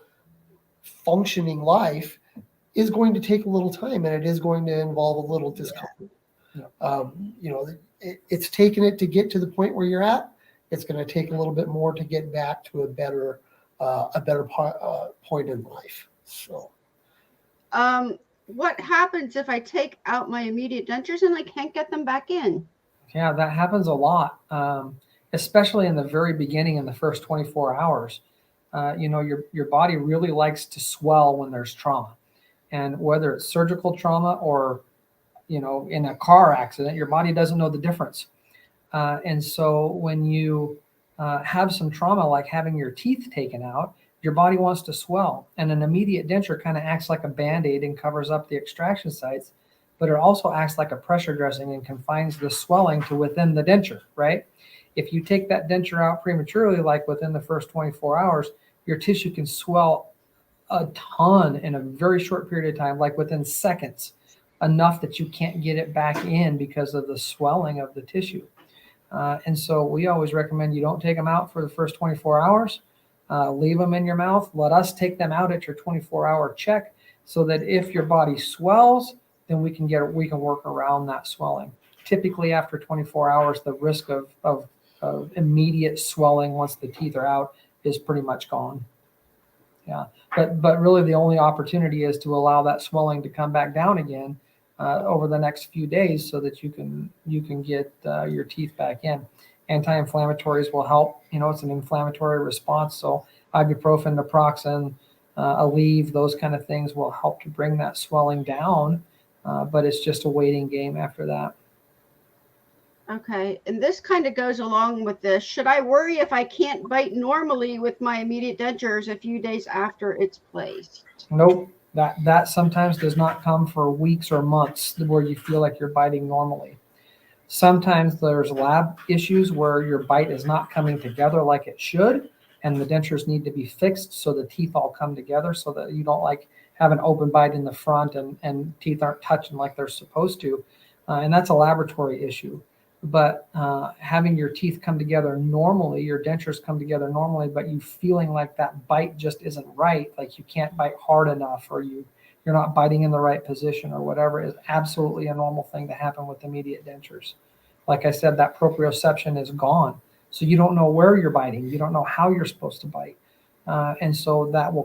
functioning life is going to take a little time, and it is going to involve a little discomfort. Yeah. It's taken it to get to the point where you're at. It's going to take a little bit more to get back to a better point in life. So, what happens if I take out my immediate dentures and I can't get them back in? Yeah, that happens a lot, especially in the very beginning, in the first 24 hours. Your body really likes to swell when there's trauma, and whether it's surgical trauma or, in a car accident, your body doesn't know the difference. And so when you have some trauma, like having your teeth taken out, your body wants to swell, and an immediate denture kind of acts like a Band-Aid and covers up the extraction sites, but it also acts like a pressure dressing and confines the swelling to within the denture, right? If you take that denture out prematurely, like within the first 24 hours, your tissue can swell a ton in a very short period of time, like within seconds. enough that you can't get it back in because of the swelling of the tissue. And so we always recommend you don't take them out for the first 24 hours. Leave them in your mouth. Let us take them out at your 24-hour check so that if your body swells, then we can work around that swelling. Typically after 24 hours, the risk of immediate swelling once the teeth are out is pretty much gone. Yeah, but really the only opportunity is to allow that swelling to come back down again over the next few days so that you can get your teeth back in. Anti-inflammatories will help. It's an inflammatory response, so ibuprofen, naproxen, Aleve, those kind of things will help to bring that swelling down, but it's just a waiting game after that. Okay, and this kind of goes along with this. Should I worry if I can't bite normally with my immediate dentures a few days after it's placed? Nope, that sometimes does not come for weeks or months where you feel like you're biting normally. Sometimes there's lab issues where your bite is not coming together like it should, and the dentures need to be fixed so the teeth all come together so that you don't have an open bite in the front and teeth aren't touching like they're supposed to. And that's a laboratory issue. But having your teeth come together normally, your dentures come together normally, but you feeling like that bite just isn't right, like you can't bite hard enough or you're not biting in the right position or whatever, is absolutely a normal thing to happen with immediate dentures. Like I said, that proprioception is gone. So you don't know where you're biting. You don't know how you're supposed to bite. And so that will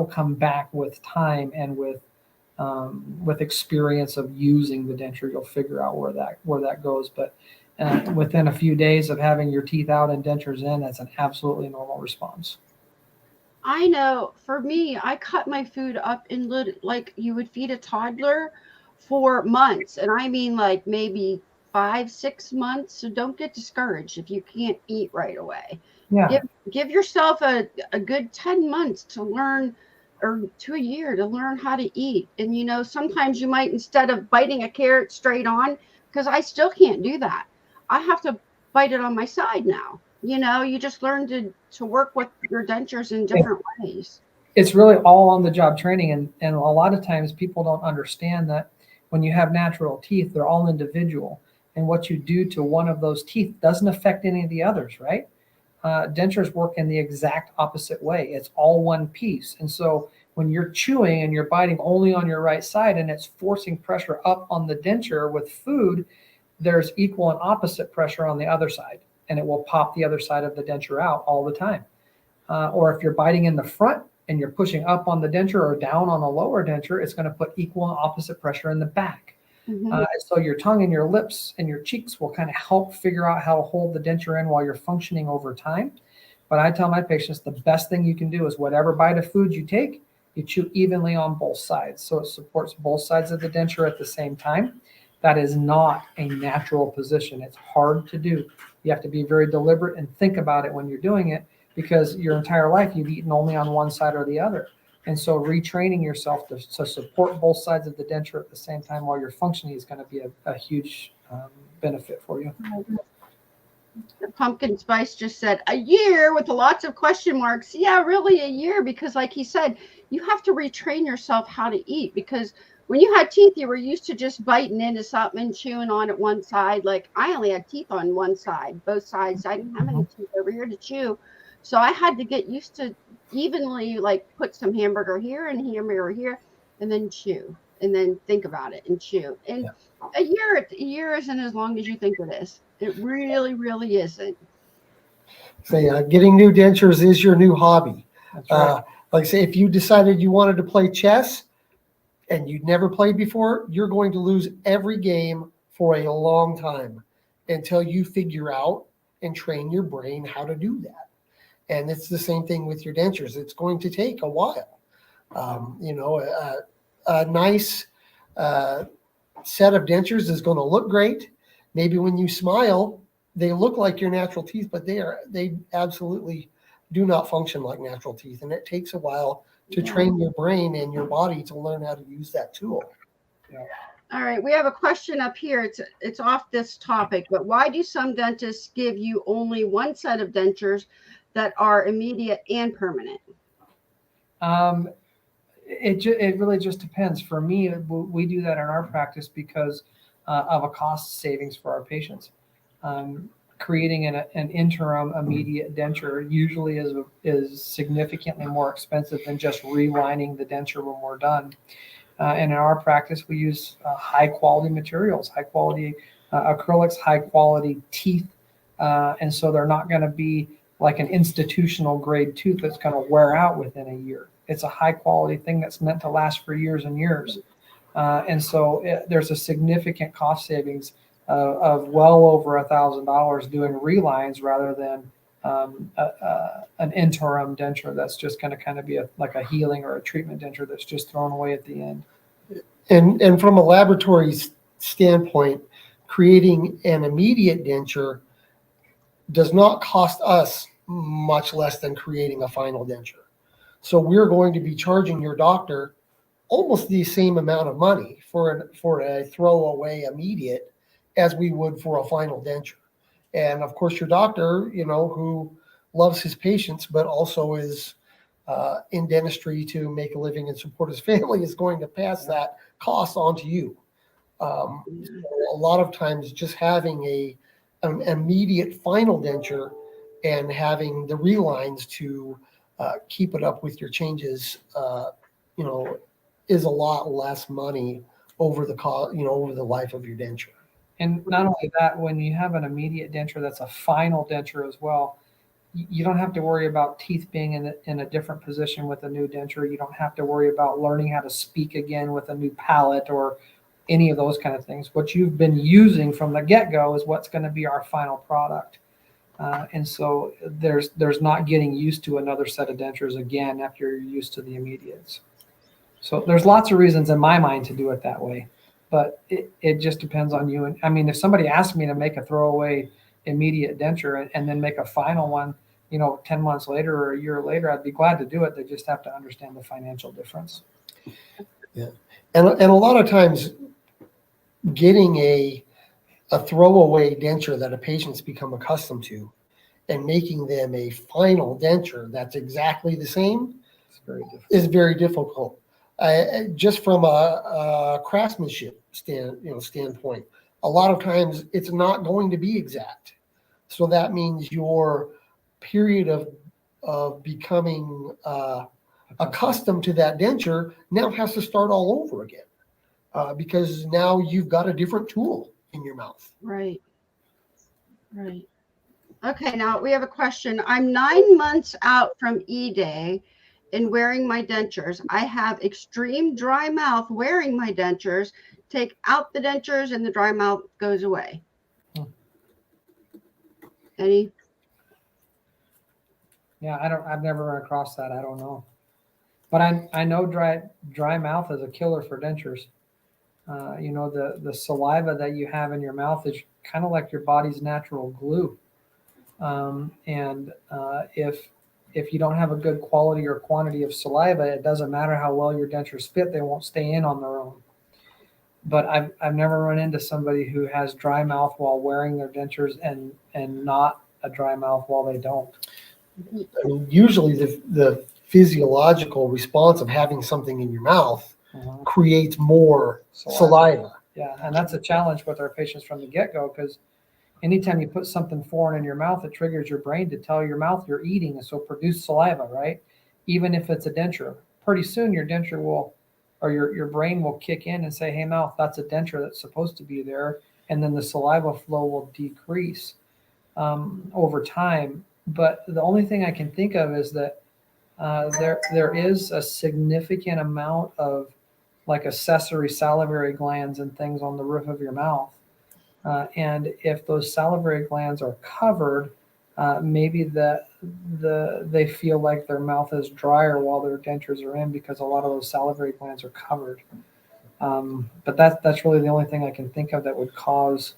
come back with time and with experience of using the denture. You'll figure out where that goes. But within a few days of having your teeth out and dentures in, that's an absolutely normal response. I know for me, I cut my food up in like you would feed a toddler for months. And I mean like maybe 5-6 months. So don't get discouraged if you can't eat right away. Yeah. Give yourself a good 10 months to learn, or to a year to learn how to eat. And sometimes you might, instead of biting a carrot straight on, because I still can't do that, I have to bite it on my side now. You just learn to work with your dentures in different ways. It's really all on the job training. And a lot of times people don't understand that when you have natural teeth, they're all individual. And what you do to one of those teeth doesn't affect any of the others, right? Dentures work in the exact opposite way. It's all one piece. And so when you're chewing and you're biting only on your right side and it's forcing pressure up on the denture with food, there's equal and opposite pressure on the other side, and it will pop the other side of the denture out all the time. Or if you're biting in the front and you're pushing up on the denture or down on a lower denture, it's going to put equal and opposite pressure in the back. Mm-hmm. So your tongue and your lips and your cheeks will kind of help figure out how to hold the denture in while you're functioning over time. But I tell my patients the best thing you can do is whatever bite of food you take, you chew evenly on both sides. So it supports both sides of the denture at the same time. That is not a natural position. It's hard to do. You have to be very deliberate and think about it when you're doing it, because your entire life you've eaten only on one side or the other. And so retraining yourself to support both sides of the denture at the same time while you're functioning is going to be a huge benefit for you. Pumpkin Spice just said a year with lots of question marks. Yeah, really a year, because like he said, you have to retrain yourself how to eat, because when you had teeth, you were used to just biting into something and chewing on it one side. Like I only had teeth on one side, both sides. I didn't have any teeth over here to chew. So I had to get used to evenly put some hamburger here and hamburger here and then chew and then think about it and chew. And a year isn't as long as you think it is. It really, really isn't. So getting new dentures is your new hobby. That's right. Like I say, if you decided you wanted to play chess and you'd never played before, you're going to lose every game for a long time until you figure out and train your brain how to do that. And it's the same thing with your dentures. It's going to take a while. A nice set of dentures is going to look great. Maybe when you smile, they look like your natural teeth, but they absolutely do not function like natural teeth. And it takes a while to train your brain and your body to learn how to use that tool. Yeah. All right, we have a question up here. It's off this topic, but why do some dentists give you only one set of dentures that are immediate and permanent? It really just depends. For me, we do that in our practice because of a cost savings for our patients. Creating an interim immediate denture usually is significantly more expensive than just relining the denture when we're done. And in our practice, we use high quality materials, high quality acrylics, high quality teeth. And so they're not going to be like an institutional grade tooth that's going to wear out within a year. It's a high quality thing that's meant to last for years and years. And so there's a significant cost savings of well over $1,000 doing relines rather than an interim denture that's just going to kind of be like a healing or a treatment denture that's just thrown away at the end. And from a laboratory standpoint, creating an immediate denture does not cost us much less than creating a final denture. So we're going to be charging your doctor almost the same amount of money for a throwaway immediate as we would for a final denture. And of course, your doctor, who loves his patients, but also is in dentistry to make a living and support his family, is going to pass that cost on to you. So a lot of times just having an immediate final denture and having the relines to keep it up with your changes, is a lot less money over the cost, over the life of your denture. And not only that, when you have an immediate denture that's a final denture as well, you don't have to worry about teeth being in a different position with a new denture. You don't have to worry about learning how to speak again with a new palate or any of those kind of things. What you've been using from the get-go is what's going to be our final product. And so there's not getting used to another set of dentures again after you're used to the immediates. So there's lots of reasons in my mind to do it that way, but it just depends on you. And I mean, if somebody asked me to make a throwaway immediate denture and then make a final one, 10 months later or a year later, I'd be glad to do it. They just have to understand the financial difference. Yeah. And a lot of times getting a throwaway denture that a patient's become accustomed to and making them a final denture that's exactly the same is very difficult. Just from a craftsmanship standpoint, a lot of times it's not going to be exact. So that means your period of becoming accustomed to that denture now has to start all over again because now you've got a different tool in your mouth. Right. Okay, now we have a question. I'm 9 months out from E-Day in wearing my dentures. I have extreme dry mouth wearing my dentures. Take out the dentures and the dry mouth goes away. Any? Yeah, I've never run across that. I don't know. But I know dry mouth is a killer for dentures. The saliva that you have in your mouth is kind of like your body's natural glue. If you don't have a good quality or quantity of saliva, it doesn't matter how well your dentures fit, they won't stay in on their own. But I've never run into somebody who has dry mouth while wearing their dentures and not a dry mouth while they don't. I mean, usually the physiological response of having something in your mouth creates more saliva. Yeah, and that's a challenge with our patients from the get-go because anytime you put something foreign in your mouth, it triggers your brain to tell your mouth you're eating, and so produce saliva, right? Even if it's a denture. Pretty soon your denture will, or your brain will kick in and say, hey, mouth, that's a denture that's supposed to be there, and then the saliva flow will decrease over time. But the only thing I can think of is that there is a significant amount of like accessory salivary glands and things on the roof of your mouth. And if those salivary glands are covered, maybe they feel like their mouth is drier while their dentures are in because a lot of those salivary glands are covered. But that's really the only thing I can think of that would cause,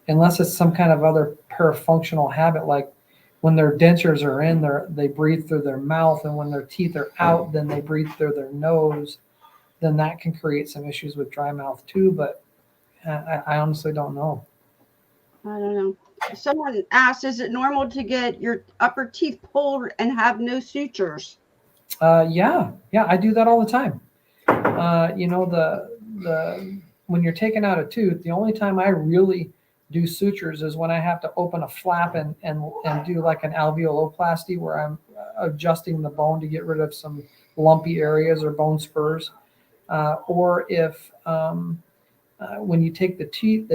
unless it's some kind of other parafunctional habit, like when their dentures are in, they breathe through their mouth, and when their teeth are out, then they breathe through their nose. Then that can create some issues with dry mouth too. But I honestly don't know. I don't know. Someone asked, is it normal to get your upper teeth pulled and have no sutures? Yeah, I do that all the time. You know, when you're taking out a tooth, the only time I really do sutures is when I have to open a flap and do like an alveoloplasty where I'm adjusting the bone to get rid of some lumpy areas or bone spurs. Or if when you take the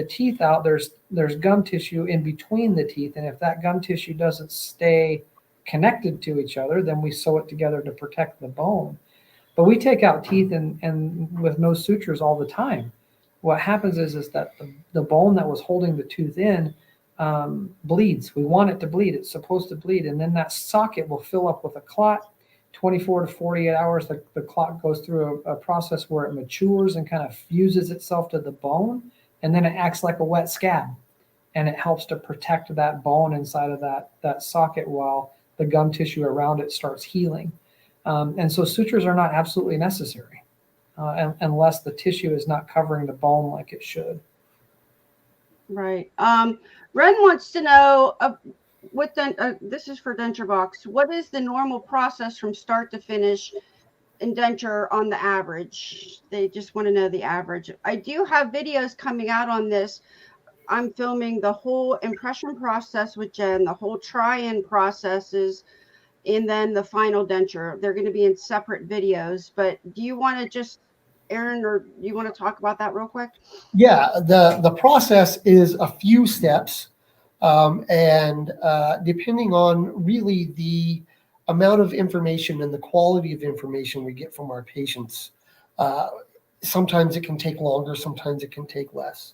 teeth out, there's gum tissue in between the teeth, and if that gum tissue doesn't stay connected to each other, then we sew it together to protect the bone. But we take out teeth and with no sutures all the time. What happens is that the bone that was holding the tooth in bleeds. We want it to bleed. It's supposed to bleed, and then that socket will fill up with a clot. 24 to 48 hours, the clot goes through a process where it matures and kind of fuses itself to the bone, and then it acts like a wet scab, and it helps to protect that bone inside of that socket while the gum tissue around it starts healing. And so sutures are not absolutely necessary unless the tissue is not covering the bone like it should. Right. Ren wants to know, this is for Denturebox, what is the normal process from start to finish in denture on the average? They just want to know the average. I do have videos coming out on this. I'm filming the whole impression process with Jen, the whole try-in processes, and then the final denture. They're going to be in separate videos, but do you want to just, Aaron, or you want to talk about that real quick? Yeah, the process is a few steps, and depending on really the amount of information and the quality of information we get from our patients, sometimes it can take longer, sometimes it can take less.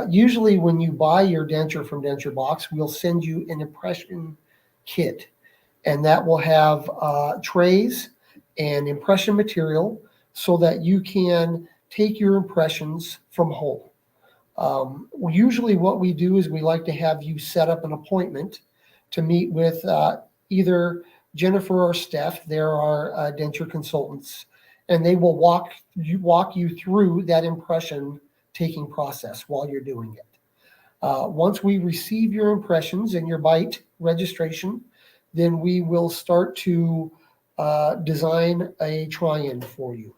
Usually when you buy your denture from Denturebox, we'll send you an impression kit, and that will have trays and impression material so that you can take your impressions from home. Usually what we do is we like to have you set up an appointment to meet with either Jennifer or Steph. They're our denture consultants, and they will walk you through that impression taking process while you're doing it. Once we receive your impressions and your bite registration, then we will start to design a try-in for you.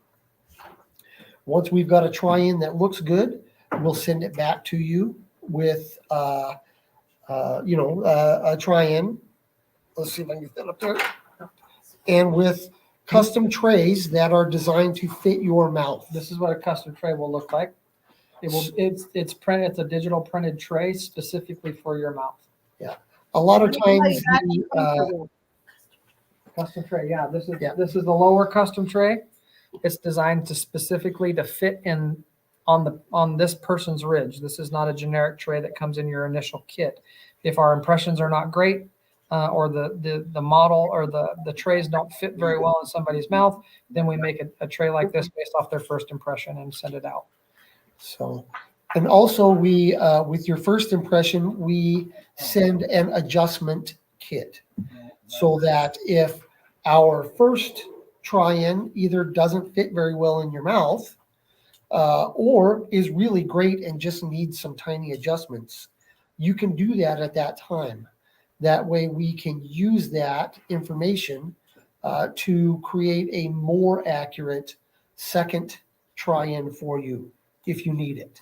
Once we've got a try-in that looks good, we'll send it back to you with a try-in. Let's see if I can get that up there. And with custom trays that are designed to fit your mouth. This is what a custom tray will look like. It's printed. It's a digital printed tray specifically for your mouth. Yeah. A lot of times, custom tray. Yeah, this is the lower custom tray. It's designed to specifically to fit in on this person's ridge. This is not a generic tray that comes in your initial kit. If our impressions are not great, or the model or the trays don't fit very well in somebody's mouth, then we make a tray like this based off their first impression and send it out. So, and also we, with your first impression, we send an adjustment kit so that if our first try-in either doesn't fit very well in your mouth or is really great and just needs some tiny adjustments, you can do that at that time. That way we can use that information to create a more accurate second try-in for you if you need it.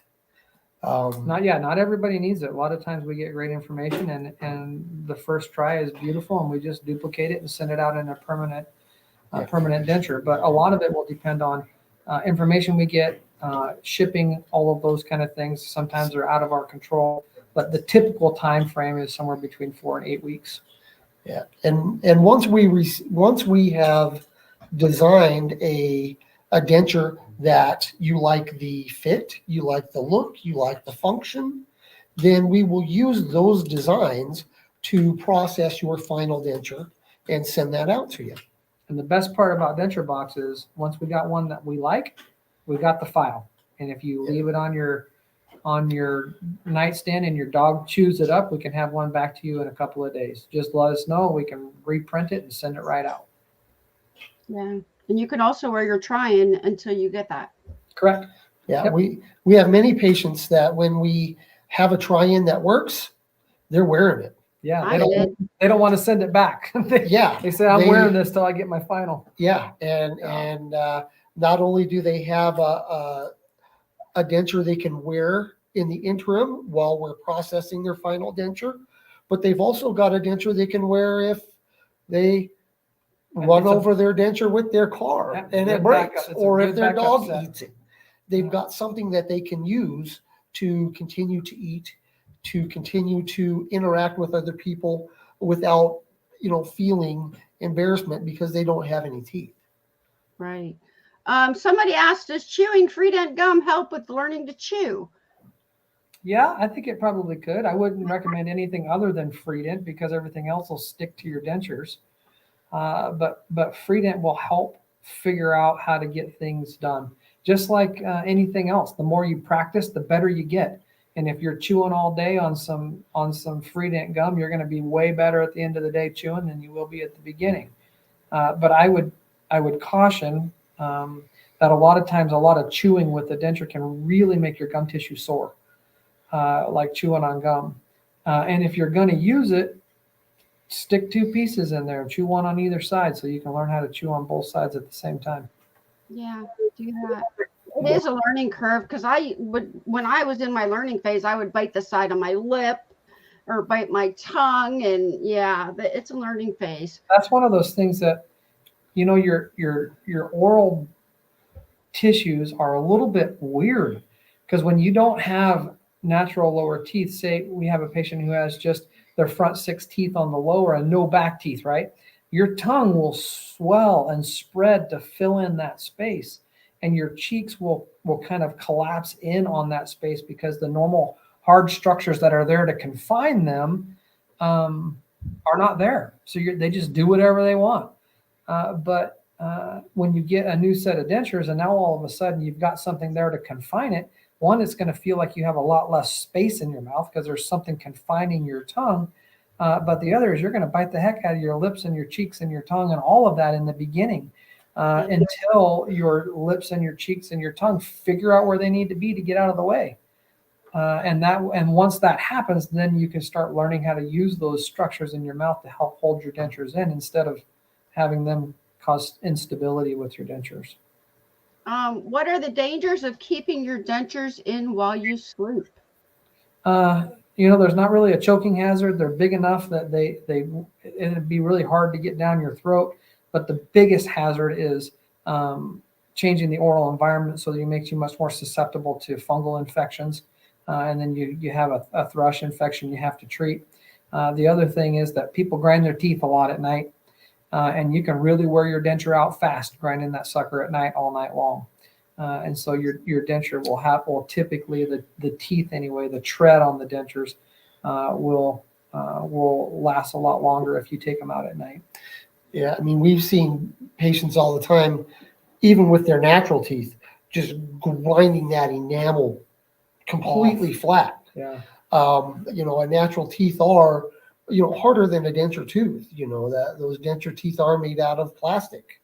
Not everybody needs it. A lot of times we get great information and the first try is beautiful and we just duplicate it and send it out in a permanent denture. But a lot of it will depend on information we get, shipping, all of those kind of things. Sometimes they're out of our control, but the typical time frame is somewhere between 4 and 8 weeks. Yeah, and once we have designed a denture that you like the fit, you like the look, you like the function, then we will use those designs to process your final denture and send that out to you. And the best part about Denturebox is once we got one that we like, we got the file. And if you leave it on your nightstand and your dog chews it up, we can have one back to you in a couple of days. Just let us know. We can reprint it and send it right out. Yeah. And you can also wear your try-in until you get that. Correct. Yeah. Yep. We have many patients that when we have a try-in that works, they're wearing it. Yeah, I did. they don't want to send it back. Yeah. They say, I'm wearing this till I get my final. Yeah, and not only do they have a denture they can wear in the interim while we're processing their final denture, but they've also got a denture they can wear if they run over their denture with their car and it breaks, or if their dog eats it. They've got something that they can use to continue to eat, to continue to interact with other people without, feeling embarrassment because they don't have any teeth. Right. Somebody asked, does chewing free dent gum help with learning to chew? Yeah, I think it probably could. I wouldn't recommend anything other than free dent because everything else will stick to your dentures. But free dent will help figure out how to get things done. Just like anything else, the more you practice, the better you get. And if you're chewing all day on some free dent gum, you're going to be way better at the end of the day chewing than you will be at the beginning. But I would caution that a lot of times, a lot of chewing with the denture can really make your gum tissue sore, like chewing on gum. And if you're going to use it, stick 2 pieces in there and chew one on either side so you can learn how to chew on both sides at the same time. Yeah, do that. It is a learning curve because when I was in my learning phase, I would bite the side of my lip or bite my tongue, and yeah, it's a learning phase. That's one of those things that, your oral tissues are a little bit weird because when you don't have natural lower teeth, say we have a patient who has just their front 6 teeth on the lower and no back teeth, right? Your tongue will swell and spread to fill in that space, and your cheeks will kind of collapse in on that space because the normal hard structures that are there to confine them are not there. So they just do whatever they want. But when you get a new set of dentures and now all of a sudden you've got something there to confine it, one, it's going to feel like you have a lot less space in your mouth because there's something confining your tongue. But the other is you're going to bite the heck out of your lips and your cheeks and your tongue and all of that in the beginning until your lips and your cheeks and your tongue figure out where they need to be to get out of the way. And once that happens, then you can start learning how to use those structures in your mouth to help hold your dentures in instead of having them cause instability with your dentures. What are the dangers of keeping your dentures in while you sleep? There's not really a choking hazard. They're big enough that it'd be really hard to get down your throat. But the biggest hazard is changing the oral environment so that it makes you much more susceptible to fungal infections. And then you have a thrush infection you have to treat. The other thing is that people grind their teeth a lot at night. And you can really wear your denture out fast grinding that sucker at night all night long. And so your denture will typically, the teeth anyway, the tread on the dentures will last a lot longer if you take them out at night. Yeah, I mean, we've seen patients all the time, even with their natural teeth, just grinding that enamel completely flat. Yeah. A natural teeth are, harder than a denture tooth. Those denture teeth are made out of plastic.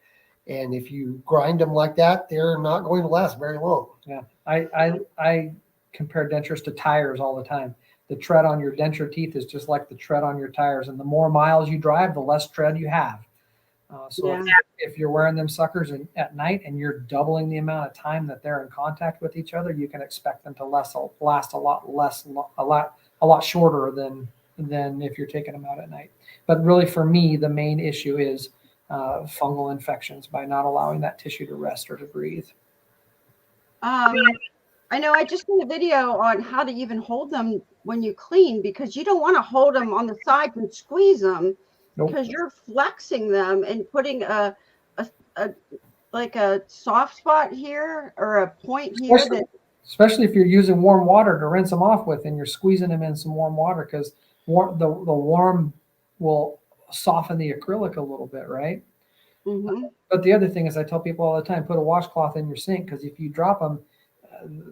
And if you grind them like that, they're not going to last very long. Yeah. I compare dentures to tires all the time. The tread on your denture teeth is just like the tread on your tires. And the more miles you drive, the less tread you have. If you're wearing them suckers at night and you're doubling the amount of time that they're in contact with each other, you can expect them to last a lot shorter than if you're taking them out at night. But really, for me, the main issue is fungal infections by not allowing that tissue to rest or to breathe. I know I just did a video on how to even hold them when you clean, because you don't want to hold them on the side and squeeze them. Nope. Because you're flexing them and putting a soft spot here or a point here. Especially if you're using warm water to rinse them off with, and you're squeezing them in some warm water, because the warm will soften the acrylic a little bit, right? Mm-hmm. But the other thing is, I tell people all the time, put a washcloth in your sink, because if you drop them,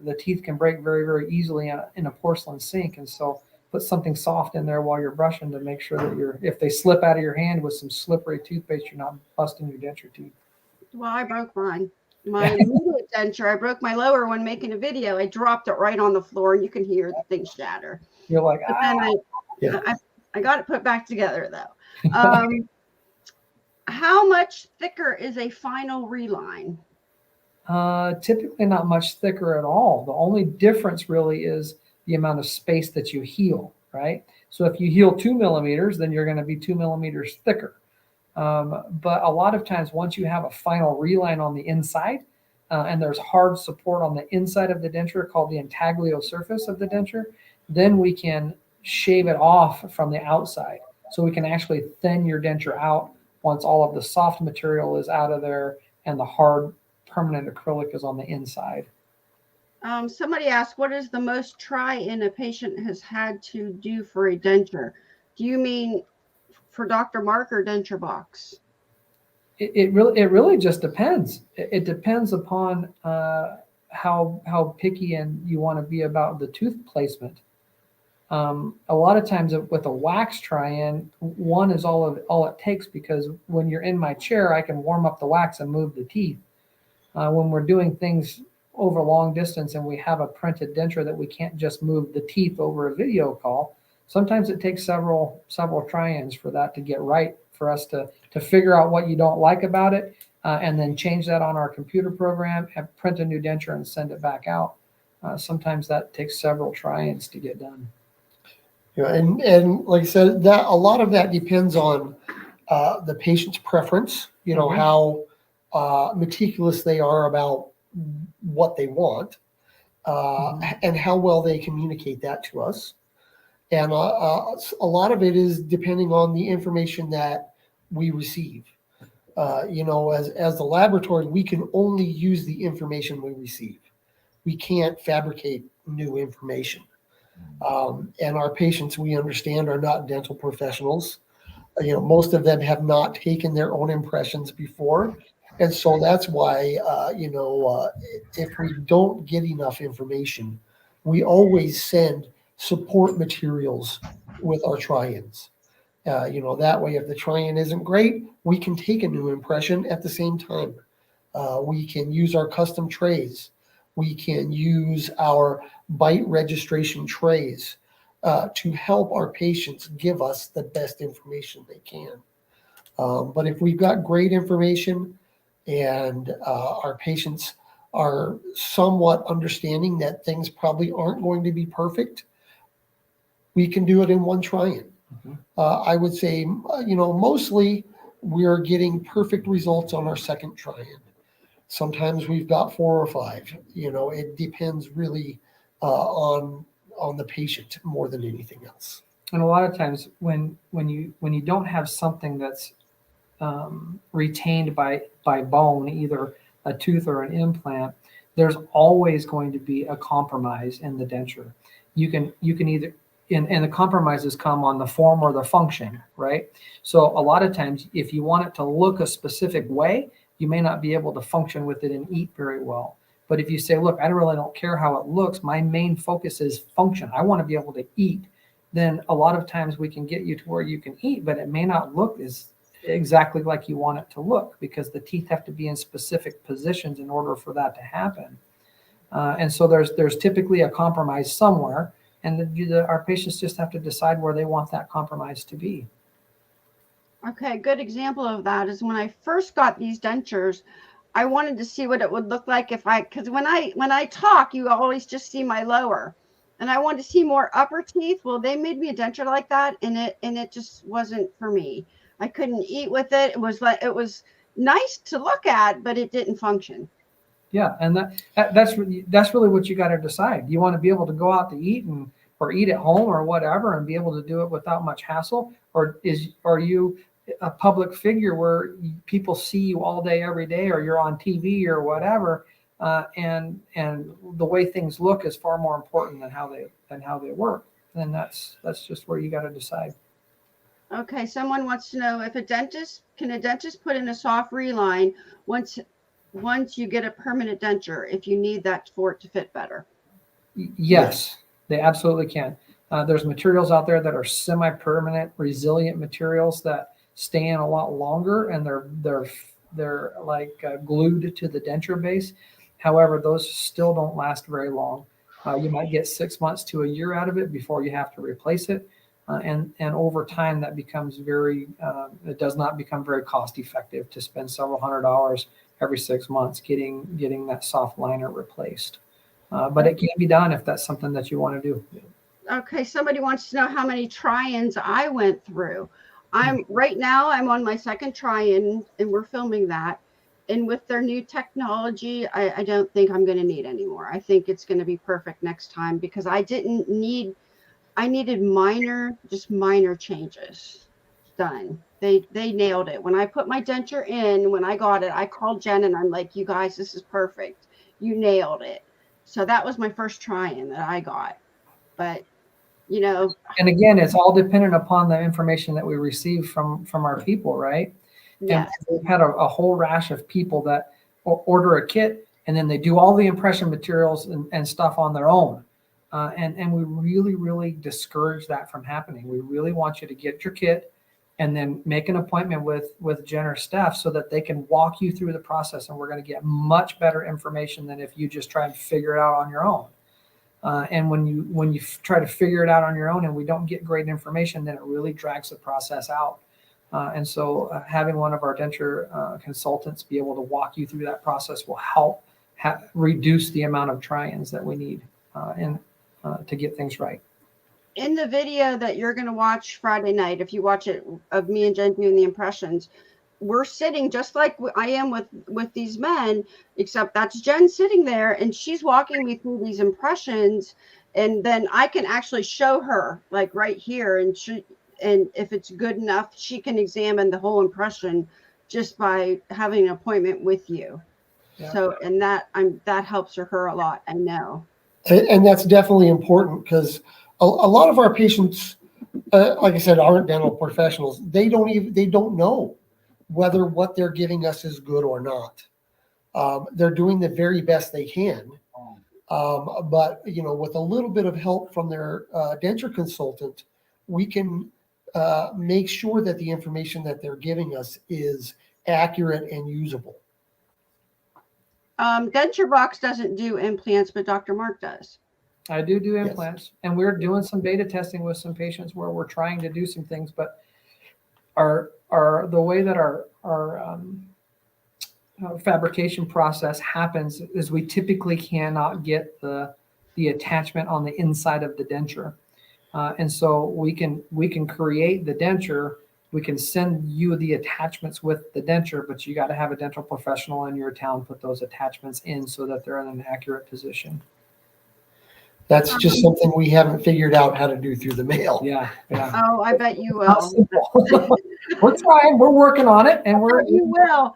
the teeth can break very, very easily in a porcelain sink. And so put something soft in there while you're brushing to make sure that if they slip out of your hand with some slippery toothpaste, you're not busting your denture teeth. Well, I broke mine. My middle denture, I broke my lower one making a video. I dropped it right on the floor, and you can hear the thing shatter. You're like, But then I got it put back together though. How much thicker is a final reline? Typically not much thicker at all. The only difference really is the amount of space that you heal, right? So if you heal 2 millimeters, then you're going to be 2 millimeters thicker. But a lot of times once you have a final reline on the inside, and there's hard support on the inside of the denture called the intaglio surface of the denture, then we can shave it off from the outside. So we can actually thin your denture out once all of the soft material is out of there and the hard permanent acrylic is on the inside. Somebody asked, what is the most try-in a patient has had to do for a denture? Do you mean for Dr. Mark or Denturebox? It really just depends. It depends upon how picky and you want to be about the tooth placement. A lot of times with a wax try-in, one is all it takes, because when you're in my chair, I can warm up the wax and move the teeth. When we're doing things over long distance and we have a printed denture that we can't just move the teeth over a video call, sometimes it takes several try-ins for that to get right, for us to figure out what you don't like about it, and then change that on our computer program and print a new denture and send it back out. Sometimes that takes several try-ins to get done. Yeah, and like I said, that a lot of that depends on the patient's preference. How meticulous they are about what they want, and how well they communicate that to us. And a lot of it is depending on the information that we receive. As the laboratory, we can only use the information we receive. We can't fabricate new information. And our patients, we understand, are not dental professionals. Most of them have not taken their own impressions before. And so that's why, if we don't get enough information, we always send support materials with our try-ins. That way, if the try-in isn't great, we can take a new impression at the same time. We can use our custom trays. We can use our bite registration trays to help our patients give us the best information they can. But if we've got great information and our patients are somewhat understanding that things probably aren't going to be perfect, we can do it in one try-in. I would say, mostly we're getting perfect results on our second try-in. Sometimes we've got 4 or 5. It depends really on the patient more than anything else. And a lot of times when you don't have something that's retained by bone, either a tooth or an implant, there's always going to be a compromise in the denture. You can either, and the compromises come on the form or the function, right? So a lot of times, if you want it to look a specific way, you may not be able to function with it and eat very well. But if you say, look, I really don't care how it looks, my main focus is function, I want to be able to eat, then a lot of times we can get you to where you can eat, but it may not look as exactly like you want it to look, because the teeth have to be in specific positions in order for that to happen. And so there's typically a compromise somewhere, and our patients just have to decide where they want that compromise to be. Okay, a good example of that is when I first got these dentures, I wanted to see what it would look like because when I talk, you always just see my lower, and I wanted to see more upper teeth. Well, they made me a denture like that, and it just wasn't for me. I couldn't eat with it. It was nice to look at, but it didn't function. Yeah, and that's really what you got to decide. You want to be able to go out to eat or eat at home or whatever, and be able to do it without much hassle, or are you a public figure where people see you all day, every day, or you're on TV or whatever, and the way things look is far more important than how they work. Then that's just where you got to decide. Okay, someone wants to know if can a dentist put in a soft reline once you get a permanent denture, if you need that for it to fit better? Yes, they absolutely can. There's materials out there that are semi-permanent, resilient materials that stay in a lot longer, and they're like glued to the denture base. However, those still don't last very long. You might get 6 months to a year out of it before you have to replace it. And over time that becomes it does not become very cost effective to spend several $100s every 6 months getting that soft liner replaced. But it can be done if that's something that you want to do. Okay, somebody wants to know how many try-ins I went through. Right now I'm on my second try-in, and we're filming that. And with their new technology, I don't think I'm going to need any more. I think it's going to be perfect next time, because I needed minor changes done. They nailed it. When I put my denture in, when I got it, I called Jen and I'm like, you guys, this is perfect. You nailed it. So that was my first try-in that I got. But, And again, it's all dependent upon the information that we receive from our people, right? yes. And we've had a whole rash of people that order a kit and then they do all the impression materials and stuff on their own. And we really, really discourage that from happening. We really want you to get your kit and then make an appointment with Jen or staff so that they can walk you through the process, and we're going to get much better information than if you just try and figure it out on your own. And when you try to figure it out on your own and we don't get great information, then it really drags the process out. And so having one of our denture consultants be able to walk you through that process will help reduce the amount of try-ins that we need to get things right. In the video that you're going to watch Friday night, if you watch it, of me and Jen doing the impressions, we're sitting just like I am with these men, except that's Jen sitting there and she's walking me through these impressions, and then I can actually show her like right here, and if it's good enough, she can examine the whole impression just by having an appointment with you. Yeah. So, and that helps her a lot, I know. And that's definitely important, because a lot of our patients, like I said, aren't dental professionals. They don't know whether what they're giving us is good or not. They're doing the very best they can. But, with a little bit of help from their denture consultant, we can make sure that the information that they're giving us is accurate and usable. Denturebox doesn't do implants, but Dr. Mark does. I do implants, yes. And we're doing some beta testing with some patients where we're trying to do some things, but the way that our fabrication process happens is we typically cannot get the attachment on the inside of the denture, and so we can create the denture. We can send you the attachments with the denture, but you got to have a dental professional in your town put those attachments in so that they're in an accurate position. That's just something we haven't figured out how to do through the mail. Yeah. Oh, I bet you will. We're trying. We're working on it, and you will.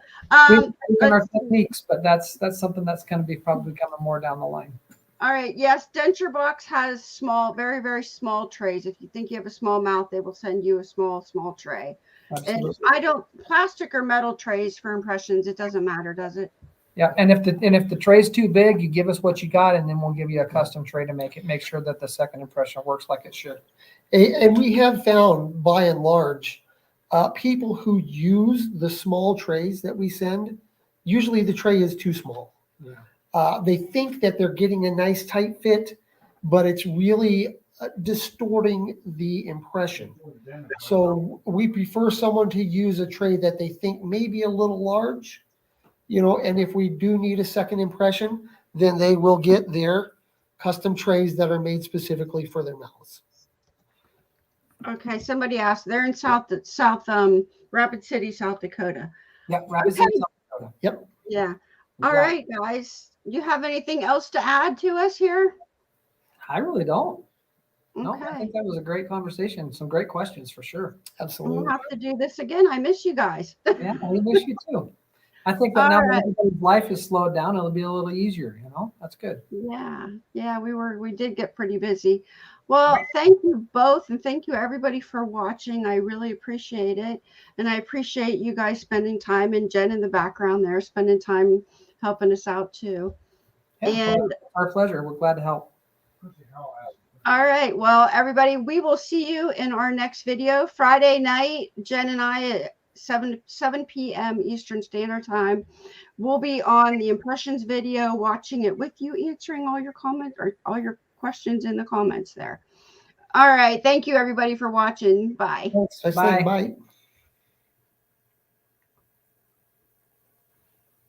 We're our techniques, but that's something that's going to be probably coming more down the line. All right. Yes, Denturebox has small, very, very small trays. If you think you have a small mouth, they will send you a small tray. Absolutely. And plastic or metal trays for impressions, it doesn't matter, does it? Yeah, and if the tray's too big, you give us what you got, and then we'll give you a custom tray to make sure that the second impression works like it should. And we have found, by and large, people who use the small trays that we send, usually the tray is too small. Yeah. They think that they're getting a nice tight fit, but it's really distorting the impression. So we prefer someone to use a tray that they think may be a little large. And if we do need a second impression, then they will get their custom trays that are made specifically for their mouths. Okay, somebody asked. They're in South Rapid City, South Dakota. Yeah, Rapid City, South Dakota. Yep. Yeah. All right, guys. You have anything else to add to us here? I really don't. Okay. No, I think that was a great conversation. Some great questions for sure. Absolutely. We'll have to do this again. I miss you guys. Yeah, we miss you too. I think that now that everybody's life is slowed down, it'll be a little easier, That's good. Yeah, we did get pretty busy. Well, thank you both, and thank you everybody for watching. I really appreciate it. And I appreciate you guys spending time, and Jen in the background there spending time helping us out too. Yeah, and our pleasure. We're glad to help. All right. Well, everybody, we will see you in our next video Friday night. Jen and I at 7 p.m. Eastern Standard Time. We'll be on the impressions video, watching it with you, answering all your comments or all your questions in the comments there. All right. Thank you, everybody, for watching. Bye. Thanks. Bye. Bye.